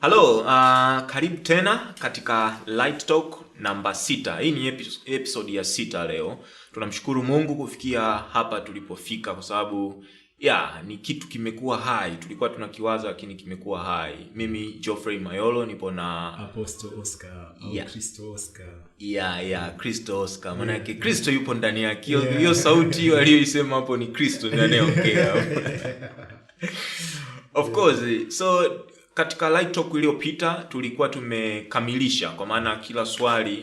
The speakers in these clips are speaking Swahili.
Hello, karibu tena katika Light Talk namba 6. Hii ni episode ya 6 leo. Tunamshukuru Mungu kufikia hapa tulipofika kwa sababu ni kitu kimekuwa hai. Tulikuwa tunakiwaza lakini kimekuwa hai. Mimi Geoffrey Mayolo nipo na Apostle Oscar au Kristo Oscar. Kristo Oscar. Maana yake Kristo yupo ndani yake. Hiyo sauti hiyo aliyoisema hapo ni Kristo ndiye anayeongea. Of course. So katika Light Talk iliyopita tulikuwa tumekamilisha, kwa maana kila swali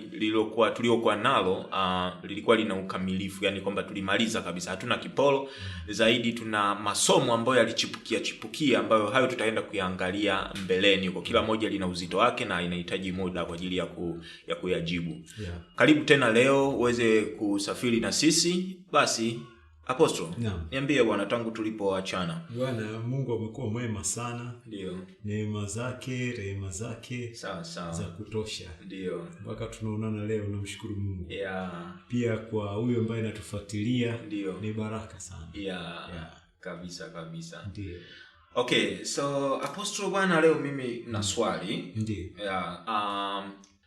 tuliokuwa nalo lilikuwa lina ukamilifu, yani kwamba tulimaliza kabisa, hatuna kipolo zaidi. Tuna masomo ambayo yalichipukia ambayo hayo tutaenda kuyaangalia mbeleni huko. Kila moja lina uzito wake na inahitaji muda kwa ajili ya kuyajibu. Karibu tena leo uweze kusafiri na sisi. Basi Apostle, niambie bwana, tangu tulipoachana. Bwana Mungu amekuwa mwema sana. Ndio. Neema zake, rehema zake sawa za kutosha. Ndio. Mpaka tunaonana leo, namshukuru Mungu. Pia kwa huyo ambaye anatufuatilia, ni baraka sana. Kabisa. Ndio. Okay, so Apostle bwana, leo mimi na swali. Ndio.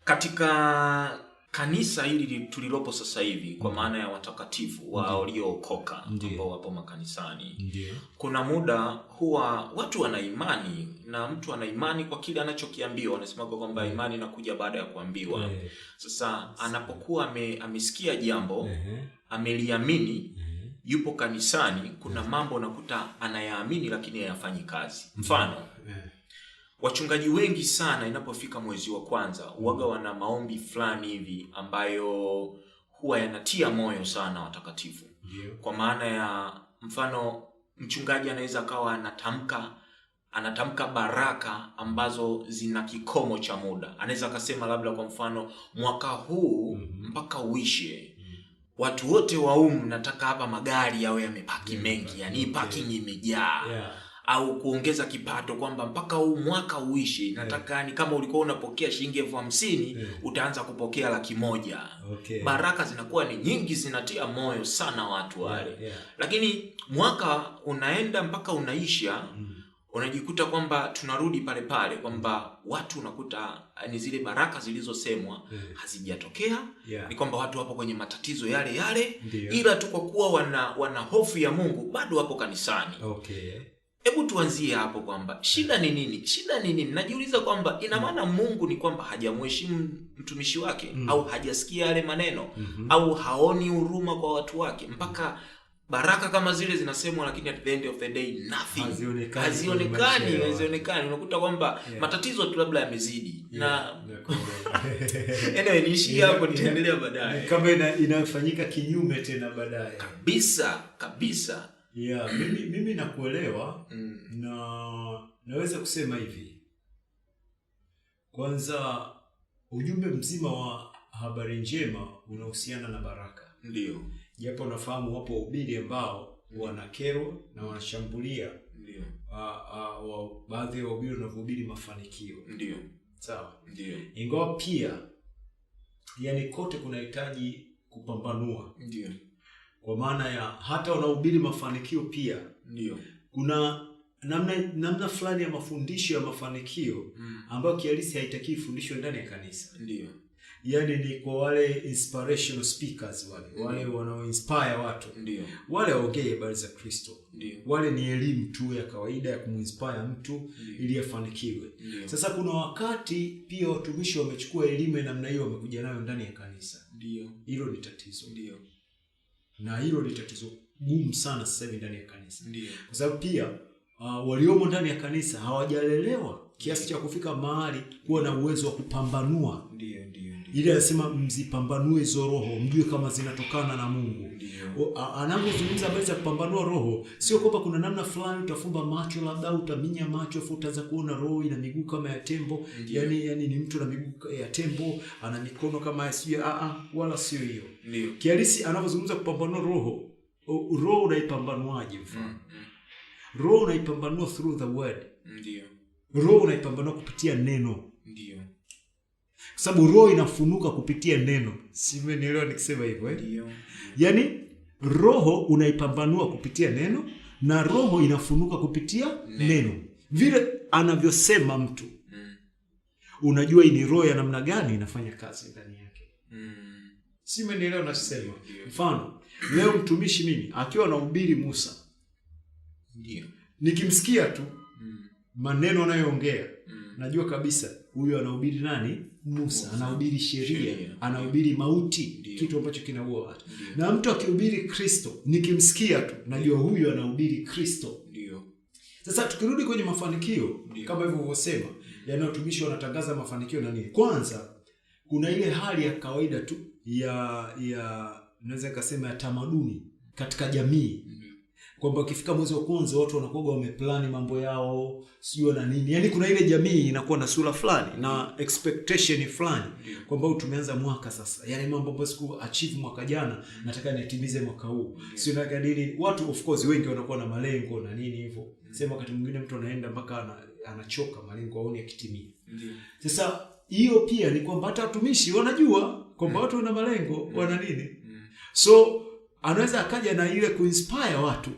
Katika kanisa hili tulilopo sasa hivi, kwa maana ya watakatifu waliookoka ambao wapo makanisani. Ndio. Kuna muda huwa watu wana imani, na mtu ana imani kwa kile anachokiambiwa. Wanasema kwamba imani inakuja baada ya kuambiwa. Sasa anapokuwa amesikia jambo, ameliamini, yupo kanisani, kuna mambo nakuta anayaamini lakini hayafanyi kazi. Mfano, wachungaji wengi sana inapofika mwezi wa kwanza huaga wana maombi fulani hivi ambayo huwa yanatia moyo sana watakatifu. Kwa maana ya mfano, mchungaji anaweza akawa anatamka baraka ambazo zina kikomo cha muda. Anaweza akasema labda kwa mfano, mwaka huu mpaka uishe, watu wote nataka hapa magari yawe yamepaki mengi, yani parking imejaa. Au kuongeza kipato kwamba mpaka huu mwaka uishi, nataka ni kama ulikuwa unapokea shilingi 50,000 utaanza kupokea 100,000. Baraka zinakuwa ni nyingi, zinatia moyo sana watu wale. Lakini mwaka unaenda mpaka unaisha, unajikuta kwamba tunarudi pale pale kwamba watu unakuta ni zile baraka zilizosemwa hazijatokea. Ni kwamba watu wapo kwenye matatizo yale ila tu kwa kuwa wana hofu ya Mungu bado wapo kanisani. Hebu tuanzie hapo kwamba shida ni nini? Najiuliza kwamba ina maana Mungu ni kwamba hajamheshimu mtumishi wake, au hajasikia yale maneno, au haoni huruma kwa watu wake, mpaka baraka kama zile zinasemwa lakini at the end of the day nothing hazionekani. Unakuta kwamba matatizo tu labda yamezidi. Anyway, niishi hapo, nitaendelea baadaye. Kama inafanyika kinyume tena baadaye. Kabisa. Mimi nakuelewa. Naweza kusema hivi. Kwanza, ujumbe mzima wa habari njema unahusiana na baraka. Ndio. Japo nafahamu wapo wahubiri ambao wanakerwa na wanashambulia. Ndio. Baadhi ya wahubiri wanahubiri mafanikio. Ndio. Sawa. Ndio. Ingawa pia kote kunahitaji kupambanua. Ndio. Kwa maana ya hata wanahubiri mafanikio pia. Ndio. Kuna namna fulani ya mafundisho ya mafanikio ambayo kihalisi haitaki fundishwe ndani ya kanisa. Ndio. Ni kwa wale inspirational speakers, wale wanao inspire watu. Ndio. Wale waongee habari za Kristo. Ndio. Wale ni elimu tu ya kawaida ya kuminspire mtu ili afanikiwe. Sasa kuna wakati pia watumishi wamechukua elimu ya namna hiyo, wamekuja nayo ndani ya kanisa. Ndio. Hilo ni tatizo. Ndio. Na hilo ni tatizo gumu sana sasa hivi ndani ya kanisa. Ndio. Kwa sababu pia waliomo ndani ya kanisa hawajalelewa kiasi cha kufika mahali kuwa na uwezo wa kupambanua. Ndio. Ile anasema mzipambanue hizo roho, mjue kama zinatokana na Mungu. Anapozungumza habari za kupambanua roho, sio kwamba kuna namna fulani utafumba macho, labda utaminya macho afu utaanza kuona roho ina miguu kama ya tembo. Yani ni mtu na miguu ya tembo, ana mikono kama sio. Wala sio hiyo. Kihalisi anapozungumza kupambanua roho unaipambanuaje mfano? Roho unaipambanua through the word. Ndio. Roho unaipambanua kupitia neno. Ndio. Sababu roho inafunuka kupitia neno. Simenielewa nikisema hivyo Ndio. Roho unaipambanua kupitia neno na roho inafunuka kupitia neno. Vile anavyosema mtu unajua hii ni roho ya namna gani inafanya kazi ndani yake. Si umenielewa ninachosema? Mfano, leo mtumishi mimi akiwa anahubiri Musa, ndio nikimsikia tu maneno anayoongea najua kabisa huyo anahubiri nani? Musa. Anahubiri sheria, anahubiri mauti, kitu ambacho kinaua watu. Na mtu akihubiri Kristo, nikimsikia tu najua huyo anahubiri Kristo. Ndio. Sasa tukirudi kwenye mafanikio, kama hivyo ulivyosema, watumishi wanatangaza mafanikio na nini? Kwanza kuna ile hali ya kawaida tu ya naweza kusema ya tamaduni katika jamii. Kwamba ukifika mwezi wa kwanza watu wanakuwa wameplani mambo yao, sio na nini. Yaani kuna ile jamii inakuwa na sura fulani na expectation fulani kwamba tumeanza mwaka sasa. Yaani mambo ambayo siku achieve mwaka jana nataka nitimize mwaka huu. Sio na kadiri watu of course wengi wanakuwa na malengo na nini hivyo. Sema wakati mwingine mtu anaenda mpaka anachoka malengo aone yakitimia. Sasa hiyo pia ni kwamba hata watumishi wanajua kwamba watu wana malengo, wana nini. So anaweza akaja na ile kuinspire watu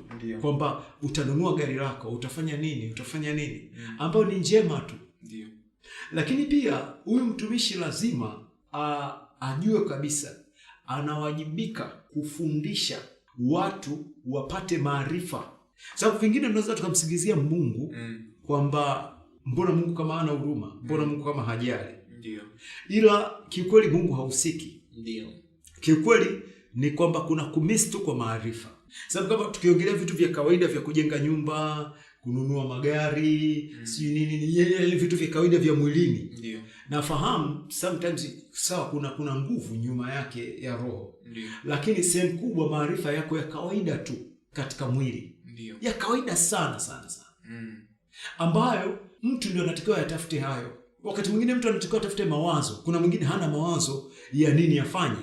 kwamba utanunua gari lako, utafanya nini, ambayo ni njema tu. Ndio. Lakini pia huyu mtumishi lazima ajue kabisa anawajibika kufundisha watu wapate maarifa. Sababu vingine tunaweza tukamsigizia Mungu kwamba mbona Mungu kama hana huruma, mbona Mungu kama hajali. Ndio. Ila kiukweli Mungu hahusiki. Ndio. Kiukweli ni kwamba kuna kumiss tu kwa maarifa. Sababu kama tukiongelea vitu vya kawaida vya kujenga nyumba, kununua magari, si nini, yale vitu vya kawaida vya mwilini. Ndio. Nafahamu sometimes sawa kuna nguvu nyuma yake ya roho. Ndio. Lakini sehemu kubwa maarifa yako ya kawaida tu katika mwili. Ndio. Ya kawaida sana. Ambayo mtu ndio anatakiwa yatafute hayo. Wakati mwingine mtu anatakiwa atafute mawazo. Kuna mwingine hana mawazo ya nini afanye.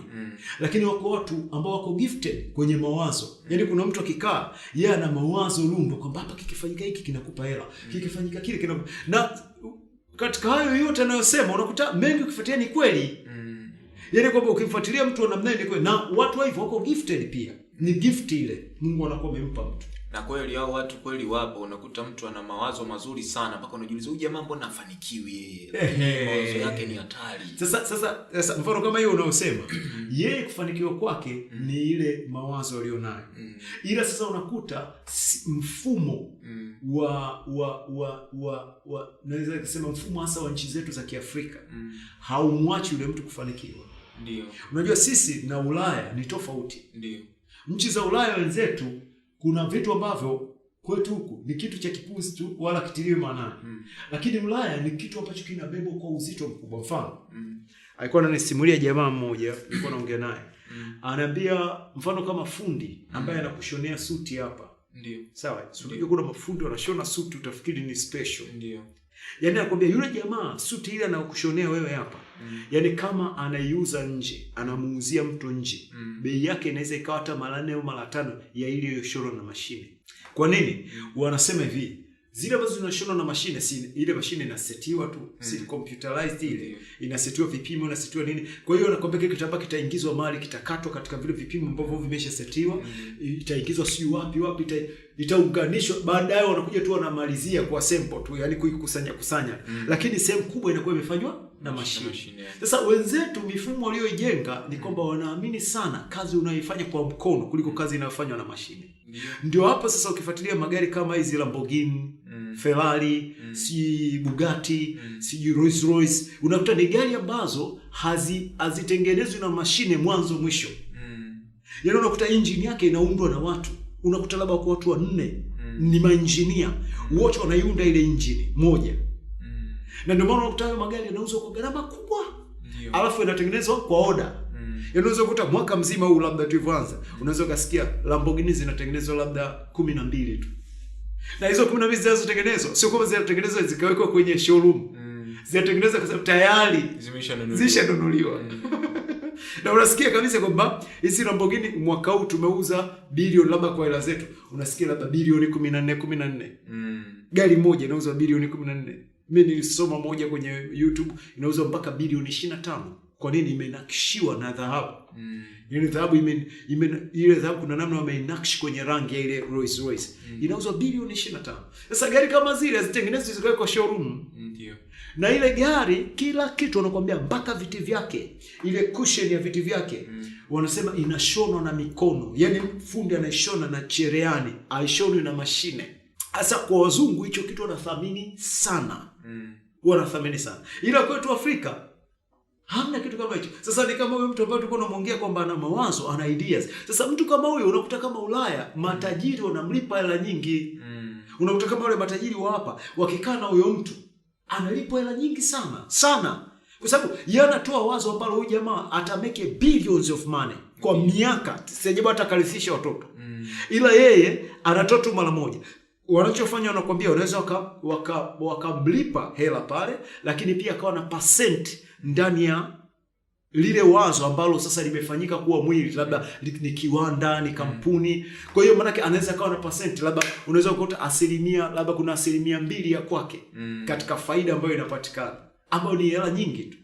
Lakini wako watu ambao wako gifted kwenye mawazo. Yaani kuna mtu akikaa, yeye ana mawazo lundo kwamba hapa kikifanyika hiki kinakupa hela. Kikifanyika kile kinakupa. Na katika hayo yote anayosema unakuta mengi ukifuatia ni kweli. Yaani kwamba ukimfuatilia mtu wa namna ile kweli, na watu hivyo wako gifted pia. Ni gift ile Mungu anakuwa amempa mtu. Na kweli hao watu kweli wapo, unakuta mtu ana mawazo mazuri sana mpaka unajiuliza huyu jamaa mbona afanikiwi yeye? Mawazo yake ni hatari. Sasa mfano kama hiyo unaosema, yeye kufanikiwa kwake ni ile mawazo alionayo. Ila sasa unakuta mfumo naweza kusema mfumo hasa wa nchi zetu za Kiafrika haumwachi yule mtu kufanikiwa. Ndio. Unajua sisi na Ulaya ni tofauti. Ndio. Nchi za Ulaya wenzetu kuna vitu ambavyo kwetu huku ni kitu cha kipuzi tu wala kitiliwe maanani. Lakini Ulaya ni kitu ambacho kinabebwa kwa uzito mkubwa. Mfano, alikuwa ananisimulia jamaa mmoja, nilikuwa naongea naye. Ananiambia mfano kama fundi ambaye anakushonea suti hapa. Ndio. Sawa? Unajua kuna mafundi wanashona suti utafikiri ni special. Ndio. Yaani anakuambia yule jamaa suti ile anakushonea wewe hapa. Yaani kama anaiuza nje, anamuuzia mtu nje, bei yake inaweza ikawa hata mara 4 au mara 5 ya ile iliyoshonwa na mashine. Kwa nini? Wanasema hivi, zile ambazo zinashonwa na mashine, si ile mashine inasetiwa tu, si computerized ile. Inasetiwa vipimo, inasetiwa nini. Kwa hiyo anakuambia kile kitambaa kitaingizwa mahali, kitakatwa katika vile vipimo ambavyo vimeshasetiwa, itaingizwa si wapi itaunganishwa, baadaye wanakuja tu wanamalizia kwa sample tu, yani kuikusanya. Lakini sehemu kubwa inakuwa imefanywa na mashine. Sasa wenzetu mifumo walioijenga ni kwamba wanaamini sana kazi unayoifanya kwa mkono kuliko kazi inayofanywa na mashine. Ndio hapo sasa ukifuatilia magari kama hizi Lamborghini, Ferrari, si Bugatti, si Rolls Royce, unakuta ni gari ambazo hazitengenezwi na mashine mwanzo mwisho. Yaani unakuta engine yake inaundwa na watu. Unakuta labda kwa watu 4 ni maengineer, wote wanaiunda ile engine moja. Na ndio maana unakuta magari yanauzwa kwa gharama kubwa. Alafu yanatengenezwa kwa order. Unaweza kukuta mwaka mzima huu labda tulivyoanza, unaweza kusikia Lamborghini zinatengenezwa labda 12 tu. Na hizo 12 zinazotengenezwa sio kama zinatengenezwa zikawekwa kwenye showroom. Zinatengenezwa kwa sababu tayari zimeshanunuliwa. Na unasikia kabisa kwamba hizi Lamborghini mwaka huu tumeuza bilioni labda kwa hela zetu. Unasikia labda bilioni 14. Gari moja inauzwa bilioni 14. Mimi nilisoma moja kwenye YouTube inauzwa mpaka bilioni 25 Kwa nini? Imenakishiwa na dhahabu. Ile dhahabu ile dhahabu kuna namna wameinakshi kwenye rangi ya ile Rolls Royce. Inauzwa bilioni 25. Sasa gari kama zile hazitengenezwi zikae kwa showroom. Ndio. Na ile gari kila kitu wanakuambia mpaka viti vyake, ile cushion ya viti vyake wanasema inashonwa na mikono. Yaani fundi anaishona na cherehani, aishonwi na mashine. Sasa kwa wazungu hicho kitu wanathamini sana. Wanathamini sana. Ila kwetu Afrika hamna kitu kama hicho. Sasa ni kama huyo mtu ambaye tulikuwa tunamwongea kwamba ana mawazo, ana ideas. Sasa mtu kama huyo unakuta kama Ulaya matajiri wanamlipa hela nyingi. Unakuta kama wale matajiri wa hapa wakikaa na huyo mtu analipwa hela nyingi sana. Sana. Kwa sababu yeye anatoa wazo ambalo huyu jamaa atameke billions of money kwa miaka. Sijabu atakarithisha watoto. Ila yeye anatoa tu mara moja. Wanachofanya wanakuambia wanaweza wakamlipa hela pale, lakini pia akawa na percent ndani ya lile wazo ambalo sasa limefanyika kuwa mwili, labda ni kiwanda, ni kampuni. Kwa hiyo maana anaweza kawa na percent, labda unaweza kukuta labda kuna 2% ya kwake katika faida ambayo inapatikana, ambayo ni hela nyingi tu.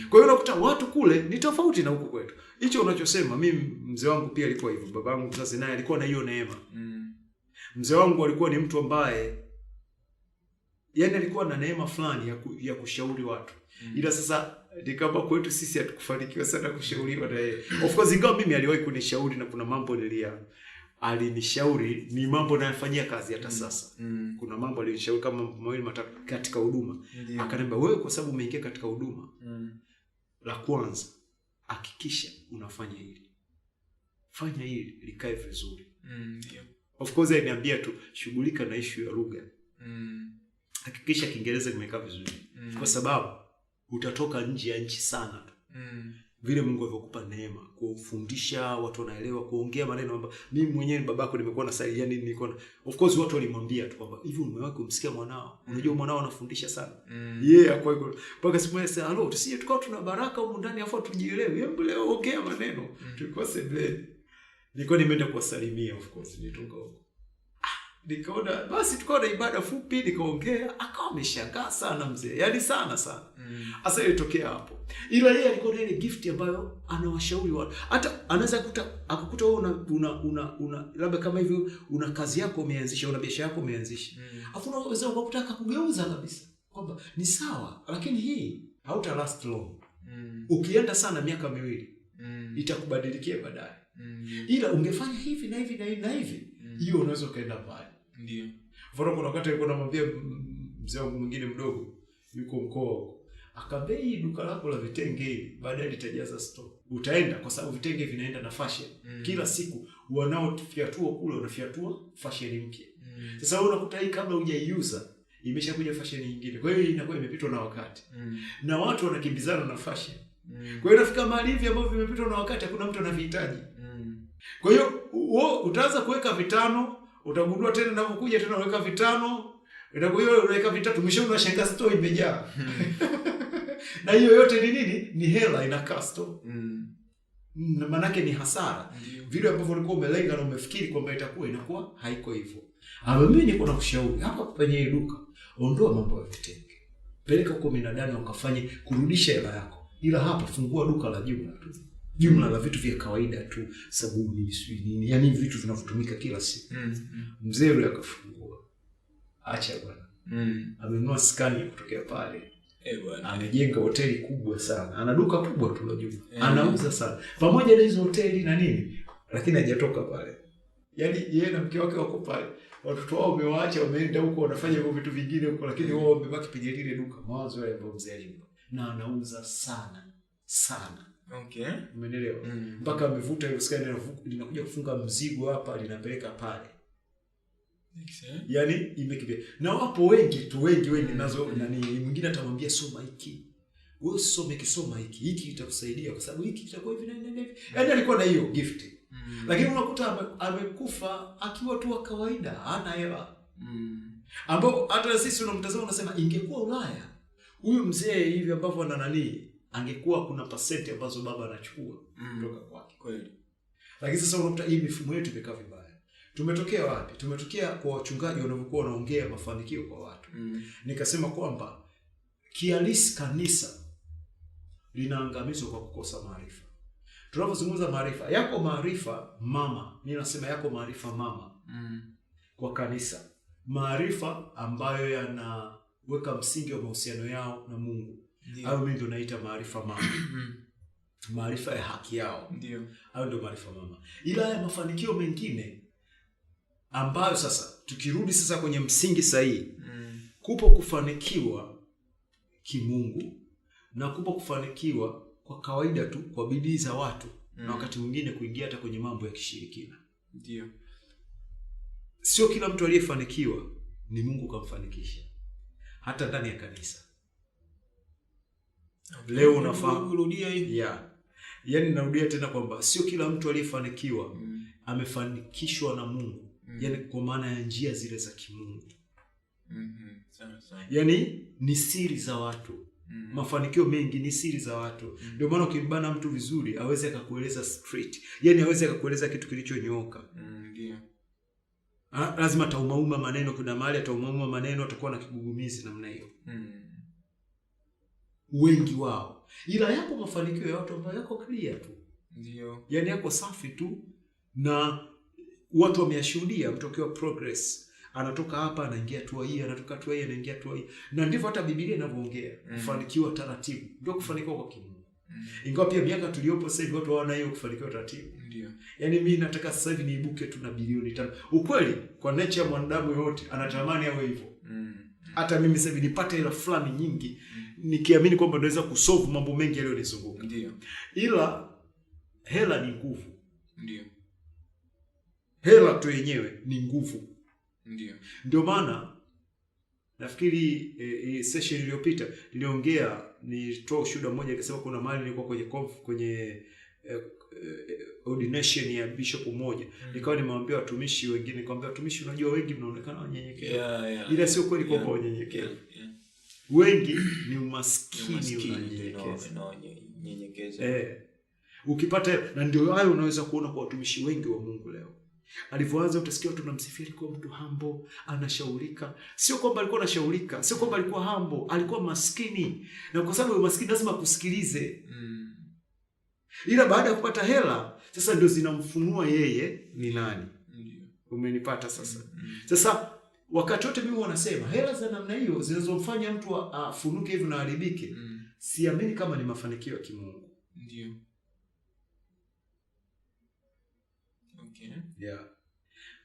Kwa hiyo unakuta watu kule ni tofauti na huku kwetu. Hicho unachosema, mimi mzee wangu pia alikuwa hivyo, babangu mzazi naye alikuwa na hiyo neema. Mzee wangu alikuwa ni mtu ambaye yani alikuwa na neema fulani ya kushauri watu. Ila sasa ni kama kwetu sisi hatukufanikiwa sana kushauriwa na yeye. Of course ingawa mimi aliwahi kunishauri na kuna mambo alinishauri ni mambo nayafanyia kazi hata sasa. Kuna mambo alinishauri kama mawili matatu katika huduma. Akaniambia wewe kwa sababu umeingia katika huduma, la kwanza hakikisha unafanya hili. Fanya hili likae vizuri. Of course aliniambia tu shughulika na issue ya lugha. Hakikisha Kiingereza kimekaa vizuri. Kwa sababu utatoka nje ya nchi sana tu. Vile Mungu alivyokupa neema kufundisha watu wanaelewa, kuongea maneno ambayo mimi mwenyewe babako nimekuwa na sali, yani nilikuwa na, of course watu walimwambia tu kwamba hivi umewahi kumsikia mwanao? Unajua mwanao anafundisha sana. Kwa hiyo mpaka siku moja sasa halo tusije tukao tuna baraka huko ndani afu tujielewe. Hebu leo ongea maneno. Tulikuwa sebuleni. Nilikuwa nimeenda kuwasalimia, of course nitoka huko. Nikaona basi tukaona ibada fupi, nikaongea, akawa ameshangaa sana mzee. Yaani sana. Sasa ilitokea hapo. Ila yeye alikuwa na ile gift ambayo anawashauri watu. Hata anaweza akakuta wewe una labda kama hivyo una kazi yako umeanzisha, una biashara yako umeanzisha. Afu unaweza ukakutaka kugeuza kabisa. Kwamba ni sawa, lakini hii hauta last long. Ukienda sana miaka 2, itakubadilikia baadaye. Ila ungefanya hivi na hivi na hivi na hivi, hiyo unaweza kaenda mbali. Ndio. Mfano kuna wakati alikuwa anamwambia mzee wangu mwingine mdogo yuko mkoa, akabei duka lako la vitenge hili baadaye litajaza store. Utaenda kwa sababu vitenge vinaenda na fashion. Kila siku wanaofiatua kule wanafiatua fashion mpya. Sasa wewe unakuta hii kabla hujaiuza imeshakuja fashion nyingine. Kwa hiyo inakuwa imepitwa na wakati. Na watu wanakimbizana na fashion. Kwa hiyo inafika mahali hivi ambavyo vimepitwa na wakati hakuna mtu anavihitaji. Kwa hiyo utaanza kuweka vitano, utagundua tena unapokuja tena unaweka vitano, itakuwa hiyo unaweka vitatu, mwisho unashangaa store imejaa. Na hiyo yote ni nini? Ni hela inakaa store. Na maana yake ni hasara. Vile ambavyo ulikuwa umelenga na umefikiri kwamba itakuwa, inakuwa haiko hivyo. Mimi niko na kushauri hapa kwenye duka, ondoa mambo ya vitenge. Peleka huko minadani wakafanye kurudisha hela yako. Ila hapa fungua duka la jumla tu. Jumla la vitu vya kawaida tu, sabuni, nini, yani vitu vinavyotumika kila siku. Mzee yule akafungua. Acha bwana. Amenunua skani kutokea pale. Bwana. Amejenga hoteli kubwa sana. Ana duka kubwa tu la jumla. Anauza sana. Pamoja na hizo hoteli na nini, lakini hajatoka pale. Yaani yeye na mke wake wako pale. Watoto wao wamewaacha wameenda huko wanafanya vitu vingine huko, lakini wao wamebaki kwenye lile duka. Mwanzo wale ambao mzee alimpa. Na anauza sana. Okay. Umeelewa? Mpaka amevuta ile skani linakuja kufunga mzigo hapa linapeleka pale. Yaani imekimbia. Na wapo wengi nazo nani mwingine atamwambia soma hiki. Wewe usome kisoma hiki. Hiki kitakusaidia kwa sababu hiki kitakuwa hivi na hivi. Yaani alikuwa na hiyo gift. Lakini unakuta amekufa akiwa tu wa kawaida, hana hela. Ambao hata sisi unamtazama unasema ingekuwa Ulaya, huyu mzee hivi ambavyo ana nani, angekuwa kuna percent ambazo baba anachukua kutoka kwake. Kweli. Lakini sasa unakuta hii mifumo yetu imekaa vibaya. Tumetokea wapi? Tumetokea kwa wachungaji wanapokuwa wanaongea mafanikio kwa watu. Nikasema kwamba kialisi kanisa linaangamizwa kwa kukosa maarifa. Tunapozungumza maarifa, yako maarifa mama, mimi nasema yako maarifa mama kwa kanisa, maarifa ambayo yanaweka msingi wa mahusiano yao na Mungu. Au mimi ndio naita maarifa mama. Maarifa ya haki yao. Ndio. Hayo ndio maarifa mama. Ila ya mafanikio mengine ambayo sasa tukirudi sasa kwenye msingi sahihi, kupo kufanikiwa kimungu na kupo kufanikiwa kwa kawaida tu kwa bidii za watu na wakati mwingine kuingia hata kwenye mambo ya kishirikina. Ndio. Sio kila mtu aliyefanikiwa ni Mungu kamfanikisha. Hata ndani ya kanisa. Okay. Leo unafahamu kurudia hivi. Yaani narudia tena kwamba sio kila mtu aliyefanikiwa amefanikishwa na Mungu. Yaani kwa maana ya njia zile za kimungu. Sawa. Yaani ni siri za watu. Mafanikio mengi ni siri za watu. Ndio maana ukimbana mtu vizuri aweze akakueleza straight. Yaani aweze akakueleza kitu kilichonyooka. Ndio. Lazima ataumauma maneno, kuna mahali ataumauma maneno, atakuwa na kigugumizi namna hiyo. Wengi wao. Ila yako mafanikio ya watu ambao yako clear tu. Ndio. Yaani yako safi tu na watu wameyashuhudia mtokeo progress. Anatoka hapa anaingia hatua hii, anatoka hatua hii anaingia hatua hii. Na ndivyo hata Biblia inavyoongea, kufanikiwa taratibu. Ndio kufanikiwa kwa kimungu. Ingawa pia miaka tuliyopo sasa hivi watu hawana hiyo kufanikiwa taratibu. Ndio. Yaani mimi nataka sasa hivi niibuke tu na bilioni 5. Ukweli kwa nature ya mwanadamu yote anatamani awe hivyo. Hata mimi sasa hivi nipate hela fulani nyingi nikiamini kwamba naweza kusolve mambo mengi yaliyonizunguka. Ndio. Ila hela ni nguvu. Ndio. Hela tu yenyewe ni nguvu. Ndio maana nafikiri session iliyopita niliongea, nitoa ushuhuda mmoja akisema kuna mahali nilikuwa kwenye ordination ya bishop mmoja. Nikawa nimemwambia watumishi wengine, nikamwambia watumishi, unajua wengi mnaonekana wanyenyekevu. Ila sio kweli kwamba wanyenyekevu. Wengi ni umaskini unanyenyekeza. Ukipata, na ndio hayo unaweza kuona kwa watumishi wengi wa Mungu leo. Alivyoanza utasikia watu wanamsifia alikuwa mtu humble, anashaurika. Sio kwamba alikuwa anashaurika, sio kwamba alikuwa humble, alikuwa maskini. Na kwa sababu maskini lazima kusikilize. Ila baada ya kupata hela, sasa ndio zinamfunua yeye ni nani. Umenipata sasa? Sasa wakati wote mimi wanasema hela za namna hiyo zinazomfanya mtu afunuke hivi na haribike, siamini kama ni mafanikio ya kimungu. Ndio.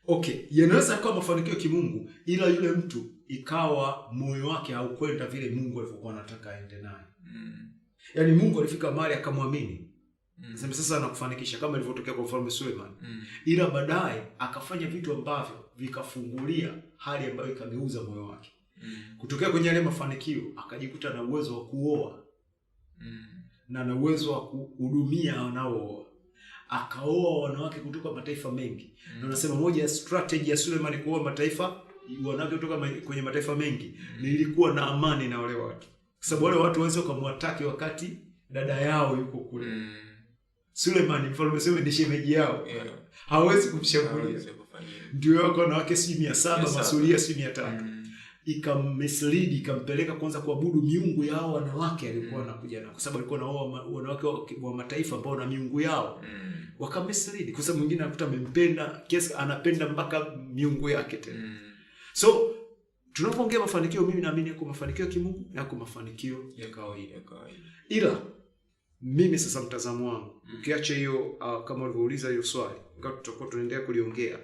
Okay, yanaweza kuwa mafanikio kimungu, ila yule mtu ikawa moyo wake haukwenda vile Mungu alivyokuwa anataka aende naye. Yaani Mungu alifika mahali akamwamini. Sasa anakufanikisha kama ilivyotokea kwa Mfalme Suleiman. Ila baadaye akafanya vitu ambavyo vikafungulia hali ambayo ikageuza moyo wake. Kutokea kwenye yale mafanikio akajikuta na uwezo wa kuoa. Na uwezo wa kuhudumia wanaooa. Akaoa wanawake kutoka mataifa mengi. Na unasema moja ya strategy ya Suleiman kuoa mataifa, wanawake kutoka kwenye mataifa mengi, nilikuwa na amani na wale watu. Kwa sababu wale watu waweza kumwataki wakati dada yao yuko kule. Suleiman, Mfalme Suleiman ni shemeji yao. Hawezi kumshambulia. Ndio wako wanawake 700, masuria 500. Ikammislead, ikampeleka kwanza kuabudu miungu yao wanawake alikuwa anakuja nao, kwa sababu alikuwa naoa wanawake wa mataifa ambao na miungu yao. Wakammislead kwa sababu mwingine anakuta amempenda kiasi anapenda mpaka miungu yake tena. So tunapoongea mafanikio, mimi naamini yako mafanikio ya kimungu, yako mafanikio ya kawaida. Ila mimi sasa mtazamo wangu, ukiacha hiyo kama ulivyouliza hiyo swali, wakati tutakuwa tunaendelea kuliongea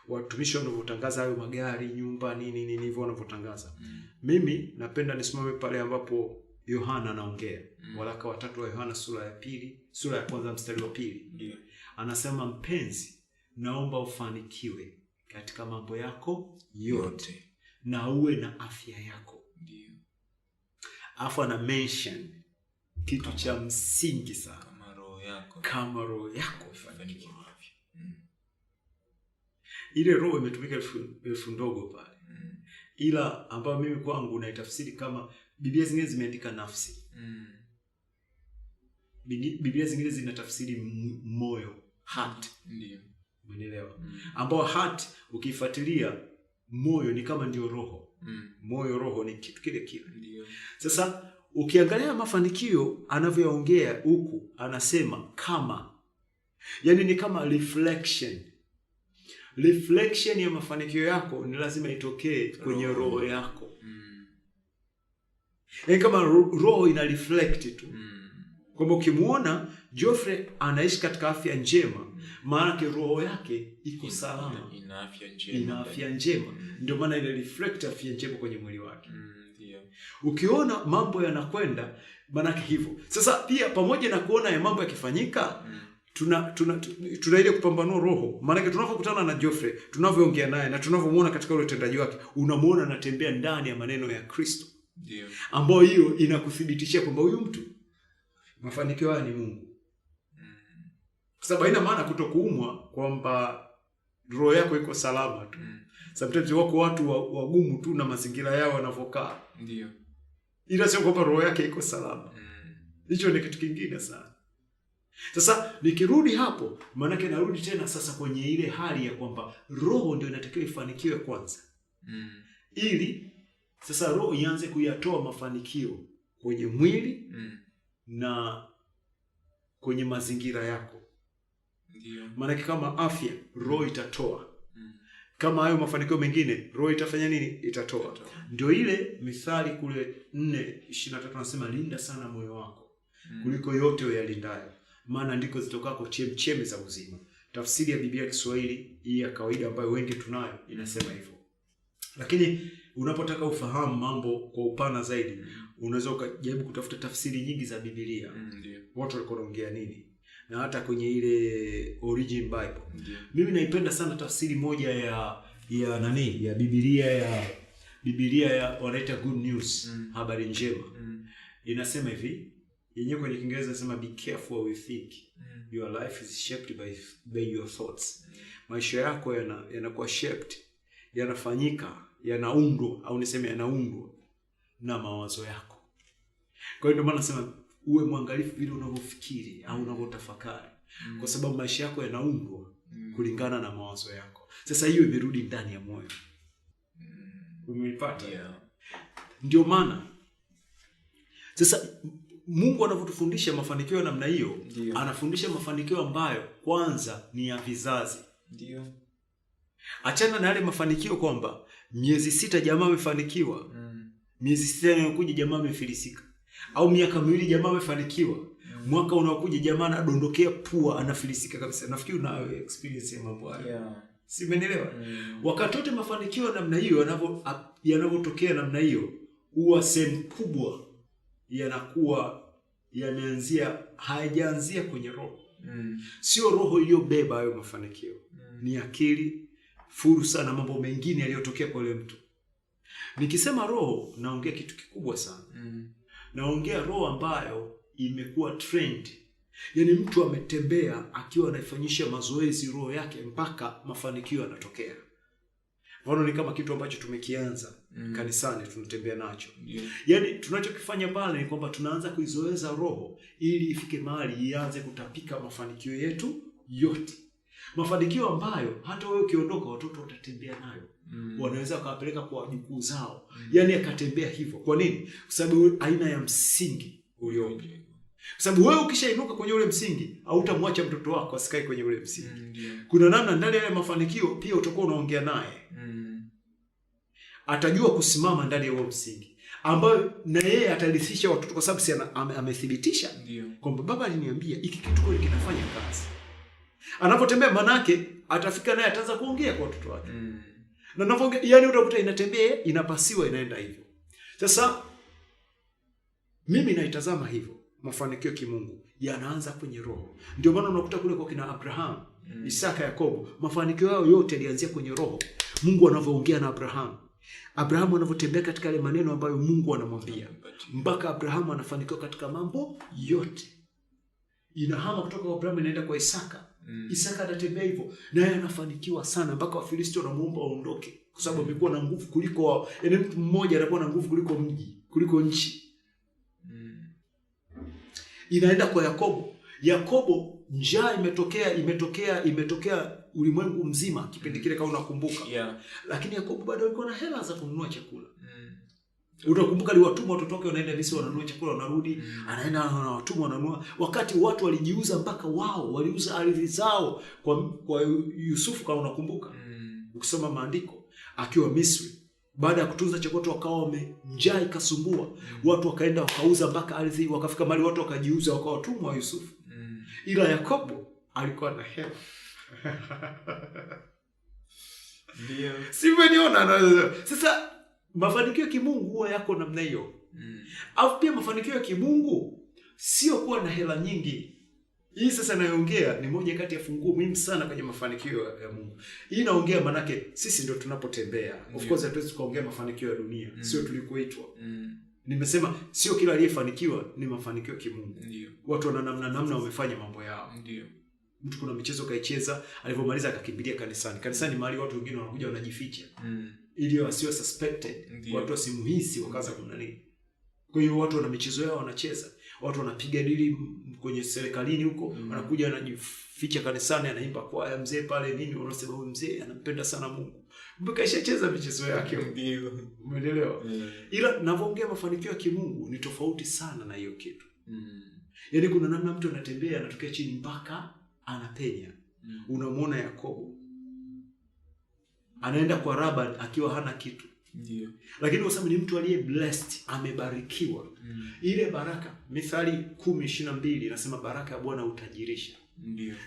watumishi wanavyotangaza hayo magari, nyumba, nini hivyo wanavyotangaza. Mimi napenda nisimame pale ambapo Yohana anaongea. Waraka wa 3 wa Yohana sura ya 1 mstari wa 2. Anasema, mpenzi, naomba ufanikiwe katika mambo yako yote na uwe na afya yako. Afa na mention kitu cha msingi sana, kama roho yako ifanikiwe. Ile roho imetumika elfu ndogo pale. Ila ambayo mimi kwangu naitafsiri kama, Biblia zingine zimeandika nafsi. Biblia zingine zinatafsiri moyo, heart. Ndio. Umeelewa? Ambao heart ukifuatilia moyo ni kama ndio roho. Moyo, roho ni kitu kile kile. Ndio. Sasa ukiangalia mafanikio anavyoongea huku, anasema kama, yani ni kama reflection. Reflection ya mafanikio yako ni lazima itokee kwenye roho yako. Yani kama roho ina reflect tu. Kwamba ukimuona Geoffrey anaishi katika afya njema, maana yake roho yake iko salama, ina afya njema. Ndio maana ile reflect afya njema kwenye mwili wake. Ukiona mambo yanakwenda, maana yake hivyo. Sasa pia pamoja na kuona ya mambo yakifanyika, tuna ile kupambanua roho. Maana yake tunapokutana na Geoffrey, tunavyoongea naye na tunavyomuona katika ule utendaji wake, unamuona anatembea ndani ya maneno ya Kristo. Ndio. Ambayo hiyo inakuthibitishia kwamba huyu mtu mafanikio haya ni Mungu. Kwa sababu haina maana kutokuumwa kwamba roho yako iko salama tu. Sometimes wako watu wagumu tu na mazingira yao wanavokaa. Ndio. Ila sio kwamba roho yake iko salama. Hicho ni kitu kingine sana. Sasa nikirudi hapo, maana yake narudi tena sasa kwenye ile hali ya kwamba roho ndio inatakiwa ifanikiwe kwanza. Ili sasa roho ianze kuyatoa mafanikio kwenye mwili na kwenye mazingira yako. Ndio. Maana kama afya, roho itatoa. Kama hayo mafanikio mengine, roho itafanya nini? Itatoa. Ndio ile Mithali kule 4:23 anasema linda sana moyo wako kuliko yote uyalindayo, maana ndiko zitokako chemchemi za uzima. Tafsiri ya Biblia ya Kiswahili hii ya kawaida ambayo wengi tunayo inasema hivyo. Lakini unapotaka ufahamu mambo kwa upana zaidi, unaweza ukajaribu kutafuta tafsiri nyingi za Biblia. Watu walikuwa wanaongea nini? Na hata kwenye ile Origin Bible. Mimi naipenda sana tafsiri moja ya Biblia ya wanaita Good News, habari njema. Inasema hivi, yenyewe kwenye Kiingereza inasema be careful what you think. Your life is shaped by your thoughts. Maisha yako yanakuwa shaped, yanafanyika, yanaundwa au niseme yanaundwa na mawazo yako. Kwa hiyo ndio maana nasema uwe mwangalifu vile unavyofikiri au unavyotafakari, kwa sababu maisha yako yanaundwa kulingana na mawazo yako. Sasa hiyo imerudi ndani ya moyo. Umeipata? Yeah. Ndio maana sasa Mungu anavyotufundisha mafanikio ya namna hiyo, anafundisha mafanikio ambayo kwanza ni ya vizazi. Ndio. Achana na yale mafanikio kwamba miezi 6 jamaa amefanikiwa. Miezi 6 inayokuja jamaa amefilisika. Au miaka 2 jamaa amefanikiwa. Mwaka unaokuja jamaa anadondokea pua, anafilisika kabisa. Nafikiri una experience ya mambo hayo. Yeah. Si umeelewa? Wakati wote mafanikio namna hiyo yanavyotokea namna hiyo, huwa sehemu kubwa yanakuwa hayajaanzia kwenye roho. Sio roho iliyobeba hayo mafanikio. Ni akili, fursa na mambo mengine yaliyotokea kwa yule mtu. Nikisema roho, naongea kitu kikubwa sana. Naongea roho ambayo imekuwa trend. Yaani mtu ametembea akiwa anaifanyisha mazoezi roho yake mpaka mafanikio yanatokea. Mfano ni kama kitu ambacho tumekianza kanisani, tunatembea nacho. Yaani tunachokifanya pale ni kwamba tunaanza kuizoeza roho ili ifike mahali ianze kutapika mafanikio yetu yote. Mafanikio ambayo hata wewe ukiondoka watoto watatembea nayo. Wanaweza wakapeleka kwa wajukuu zao. Yaani akatembea hivyo. Kwa nini? Kwa sababu aina ya msingi uliopo. Kwa sababu wewe ukishainuka kwenye ule msingi, hautamwacha mtoto wako asikae kwenye ule msingi. Kuna namna ndani ya mafanikio pia utakuwa unaongea naye. Atajua kusimama ndani ya huo msingi, ambayo na yeye atarithisha watoto, kwa sababu si amethibitisha kwamba baba aliniambia hiki kitu kweli kinafanya kazi. Anapotembea manake atafika naye ataanza kuongea kwa watoto wake. Na anapoongea yani utakuta inatembea, inapasiwa, inaenda hivyo. Sasa mimi naitazama hivyo. Mafanikio kimungu yanaanza kwenye roho. Ndio maana unakuta kule kwa kina Abraham, Isaka, Yakobo, mafanikio yao yote yalianzia kwenye roho. Mungu anavyoongea na Abraham, Abraham anavyotembea katika yale maneno ambayo Mungu anamwambia, mpaka Abraham anafanikiwa katika mambo yote. Inahama kutoka kwa Abraham inaenda kwa Isaka. Isaka anatembea hivyo, naye anafanikiwa sana mpaka Wafilisti wanamuomba aondoke, kwa sababu amekuwa na nguvu kuliko yaani mtu mmoja anakuwa na nguvu kuliko mji, kuliko nchi. Inaenda kwa Yakobo. Yakobo njaa imetokea ulimwengu mzima kipindi kile kama unakumbuka. Lakini Yakobo bado alikuwa na hela za kununua chakula. Utakumbuka aliwatumwa watoto wake wanaenda Misri wananunua chakula wanarudi, anaenda na watumwa wananunua. Wakati watu walijiuza mpaka wao, waliuza ardhi zao kwa Yusufu kama unakumbuka. Ukisoma maandiko akiwa Misri, baada ya kutunza chakula wakawa njaa ikasumbua. Watu wakaenda wakauza mpaka ardhi, wakafika mahali watu wakajiuza wakawa watumwa wa Yusufu. Ila Yakobo alikuwa na hela. Ndio. Si umeniona? Sasa mafanikio ya kimungu huwa yako namna hiyo. Au pia mafanikio ya kimungu sio kuwa na hela nyingi. Hii sasa naongea ni moja kati ya funguo muhimu sana kwenye mafanikio ya Mungu. Hii naongea manake sisi ndio tunapotembea. Of course hatuwezi kuongea mafanikio ya dunia. Sio tulikoitwa. Nimesema sio kila aliyefanikiwa ni mafanikio ya kimungu. Ndio. Watu wana namna wamefanya mambo yao. Ndio. Mtu kuna michezo kaicheza, alipomaliza akakimbilia kanisani. Kanisani mahali watu wengine wanakuja wanajificha. Ili wasiwe suspected. Watu wasimuhisi wakaanza kunani. Kwa hiyo watu wana michezo yao wanacheza. Watu wanapiga dili kwenye serikalini huko, wanakuja wanajificha kanisani, anaimba kwaya mzee pale nini, wanasema huyu mzee anampenda sana Mungu. Mbona ishacheza michezo yake? Ndio. Umeelewa? Ila ninavyoongea mafanikio ya kimungu ni tofauti sana na hiyo kitu. Yaani kuna namna mtu anatembea anatokea chini mpaka anapenya. Unamuona Yakobo anaenda kwa Laban akiwa hana kitu. Ndio. Lakini kwa sababu ni mtu aliye blessed, amebarikiwa. Ile baraka, Mithali 10:22 inasema baraka ya Bwana utajirisha.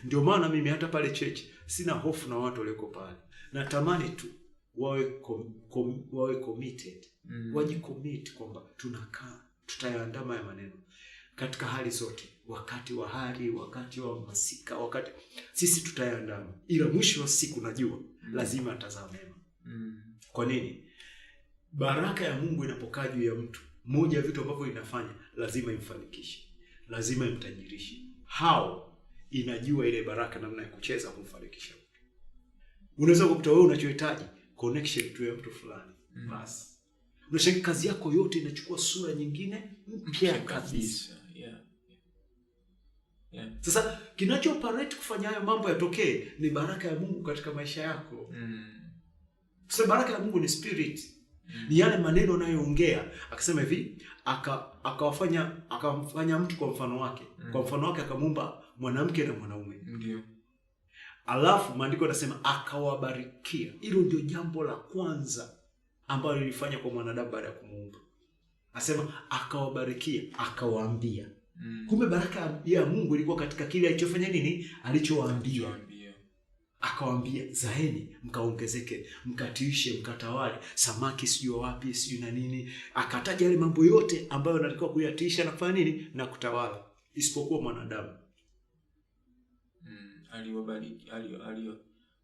Ndio maana mimi hata pale church sina hofu na watu walioko pale. Natamani tu wawe committed. Wajicommit kwamba tunakaa, tutayaandama ya maneno katika hali zote, wakati wa hari, wakati wa masika, wakati sisi tutayaandama. Ila mwisho wa siku najua lazima atazame mema. Kwa nini? Baraka ya Mungu inapokaa juu ya mtu, moja ya vitu ambavyo inafanya lazima imfanikishe, lazima imtajirishe. How inajua ile baraka namna ya kucheza kumfanikisha mtu. Unaweza kukuta wewe unachohitaji connection tu ya mtu fulani. Basi. Unashangaa kazi yako yote inachukua sura nyingine mpya kabisa. Sasa kinachooperate kufanya hayo mambo yatokee ni baraka ya Mungu katika maisha yako. Sasa baraka ya Mungu ni spirit. Ni yale maneno anayoongea. Akasema hivi, akamfanya mtu kwa mfano wake. Kwa mfano wake akamuumba mwanamke na mwanaume. Ndio. Alafu maandiko yanasema akawabarikia. Hilo ndio jambo la kwanza ambalo lilifanya kwa mwanadamu baada ya kumuumba. Anasema akawabarikia, akawaambia. Kumbe baraka ya Mungu ilikuwa katika kile alichofanya nini? Alichowaambia. Akawaambia, zaeni mkaongezeke, mkatiishe, mkatawale, samaki sijui wapi, sijui na nini. Akataja yale mambo yote ambayo anatakiwa kuyatiisha na kufanya nini? Na kutawala, isipokuwa mwanadamu.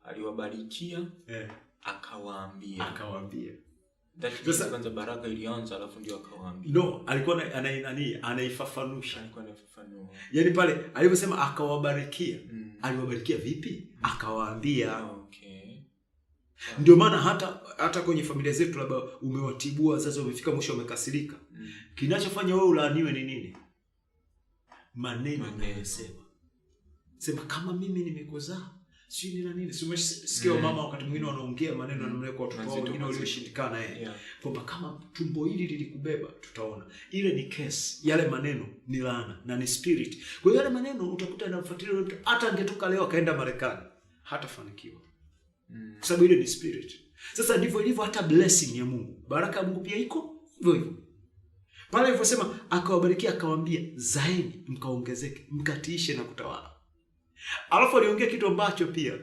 Aliwabarikia, akawaambia. Sasa kwanza baraka ilianza alafu ndio akawaambia. No, alikuwa anaifafanusha. Alikuwa anafafanua. Yaani pale aliposema akawabarikia, aliwabarikia vipi? Akawaambia. Okay. Ndio maana hata kwenye familia zetu labda umewatibua wazazi wamefika mwisho wamekasirika. Kinachofanya wewe ulaaniwe ni nini? Maneno unayosema. Sema kama mimi nimekuzaa, si nini na nini. Umesikia mama wakati mwingine wanaongea maneno yanamleka watoto wao wengine walioshindikana kwamba kama tumbo hili lilikubeba tutaona. Ile ni case. Yale maneno ni laana na ni spirit. Kwa hiyo yale maneno utakuta yanamfuatilia mtu hata angetoka leo akaenda Marekani hatafanikiwa. Kwa sababu ile ni spirit. Sasa ndivyo ilivyo hata blessing ya Mungu. Baraka ya Mungu pia iko hivyo. Pale aliposema akawabarikia akawaambia, zaeni mkaongezeke, mkatiishe na kutawala. Alafu aliongea kitu ambacho pia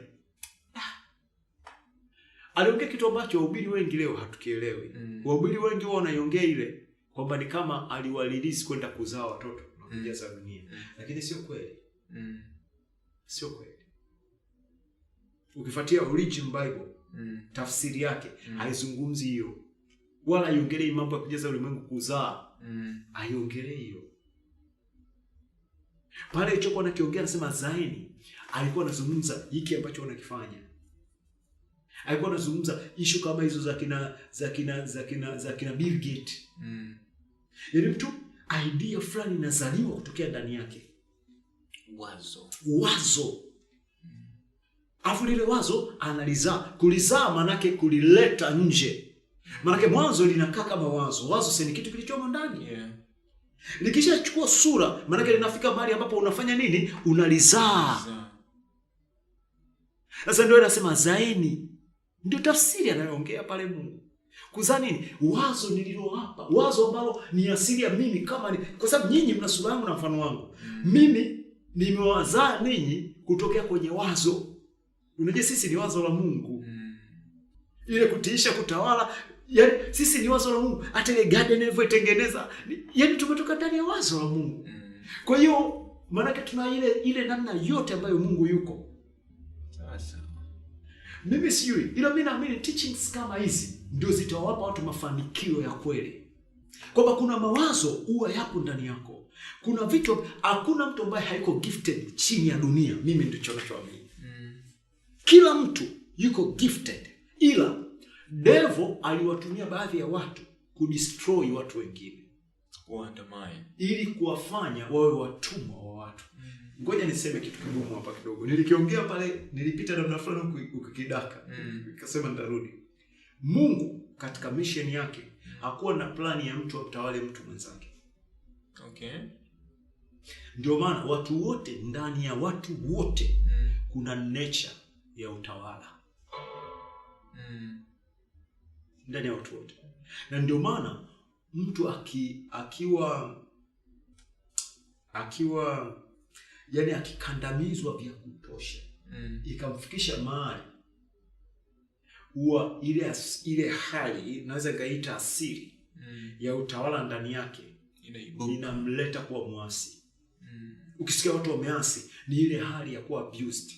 aliongea kitu ambacho wahubiri wengi leo hatukielewi. Wahubiri wengi wao wanaiongea ile kwamba ni kama aliwalilisi kwenda kuzaa watoto na kujaza dunia. Lakini sio kweli. Sio kweli. Ukifuatia Origin Bible, tafsiri yake haizungumzi hiyo. Wala haiongelei mambo ya kujaza ulimwengu kuzaa. Haiongelei hiyo. Pale alichokuwa anakiongea anasema zaeni, alikuwa anazungumza hiki ambacho wanakifanya. Alikuwa anazungumza issue kama hizo za kina Bill Gates. Yaani mtu idea fulani inazaliwa kutokea ndani yake. Wazo. Afu lile wazo analizaa. Kulizaa manake kulileta nje. Maana mwanzo linakaa kama wazo. Wazo si ni kitu kilichomo ndani. Yeah. Likishachukua sura, maana linafika mahali ambapo unafanya nini? Unalizaa. Sasa ndio anasema zaeni. Ndio tafsiri anayoongea pale Mungu. Kuzaa nini? Wazo nililowapa. Wazo ambalo ni asili ya mimi kama ni, kwa sababu nyinyi mna sura yangu na mfano wangu. Mimi nimewazaa ninyi kutokea kwenye wazo. Unajua sisi ni wazo la Mungu. Ile kutiisha, kutawala, yani sisi ni wazo la Mungu. Hata ile garden ilivyotengeneza, yani tumetoka ndani ya wazo la Mungu. Kwa hiyo maana tuna ile namna yote ambayo Mungu yuko. Sasa mimi sijui, ila mimi naamini teachings kama hizi ndio zitawapa watu mafanikio ya kweli. Kwamba kuna mawazo huwa yapo ndani yako. Kuna vitu, hakuna mtu ambaye haiko gifted chini ya dunia. Mimi ndicho ninachoamini. Kila mtu yuko gifted. Ila devil aliwatumia baadhi ya watu kudestroy watu wengine. Kuandamana. Ili kuwafanya wawe watumwa wa watu. Ngoja niseme kitu kigumu hapa kidogo. Nilikiongea pale, nilipita namna fulani ukikidaka. Nikasema nitarudi. Mungu katika mission yake hakuwa na plani ya mtu atawale mtu mwenzake. Okay. Ndio maana watu wote, ndani ya watu wote kuna nature ya utawala. Ndani ya watu wote. Na ndio maana mtu akiwa yani akikandamizwa vya kutosha, ikamfikisha mahali huwa ile hali naweza kaita asili ya utawala ndani yake inamleta kuwa muasi. Ukisikia watu wameasi, ni ile hali ya kuwa abused.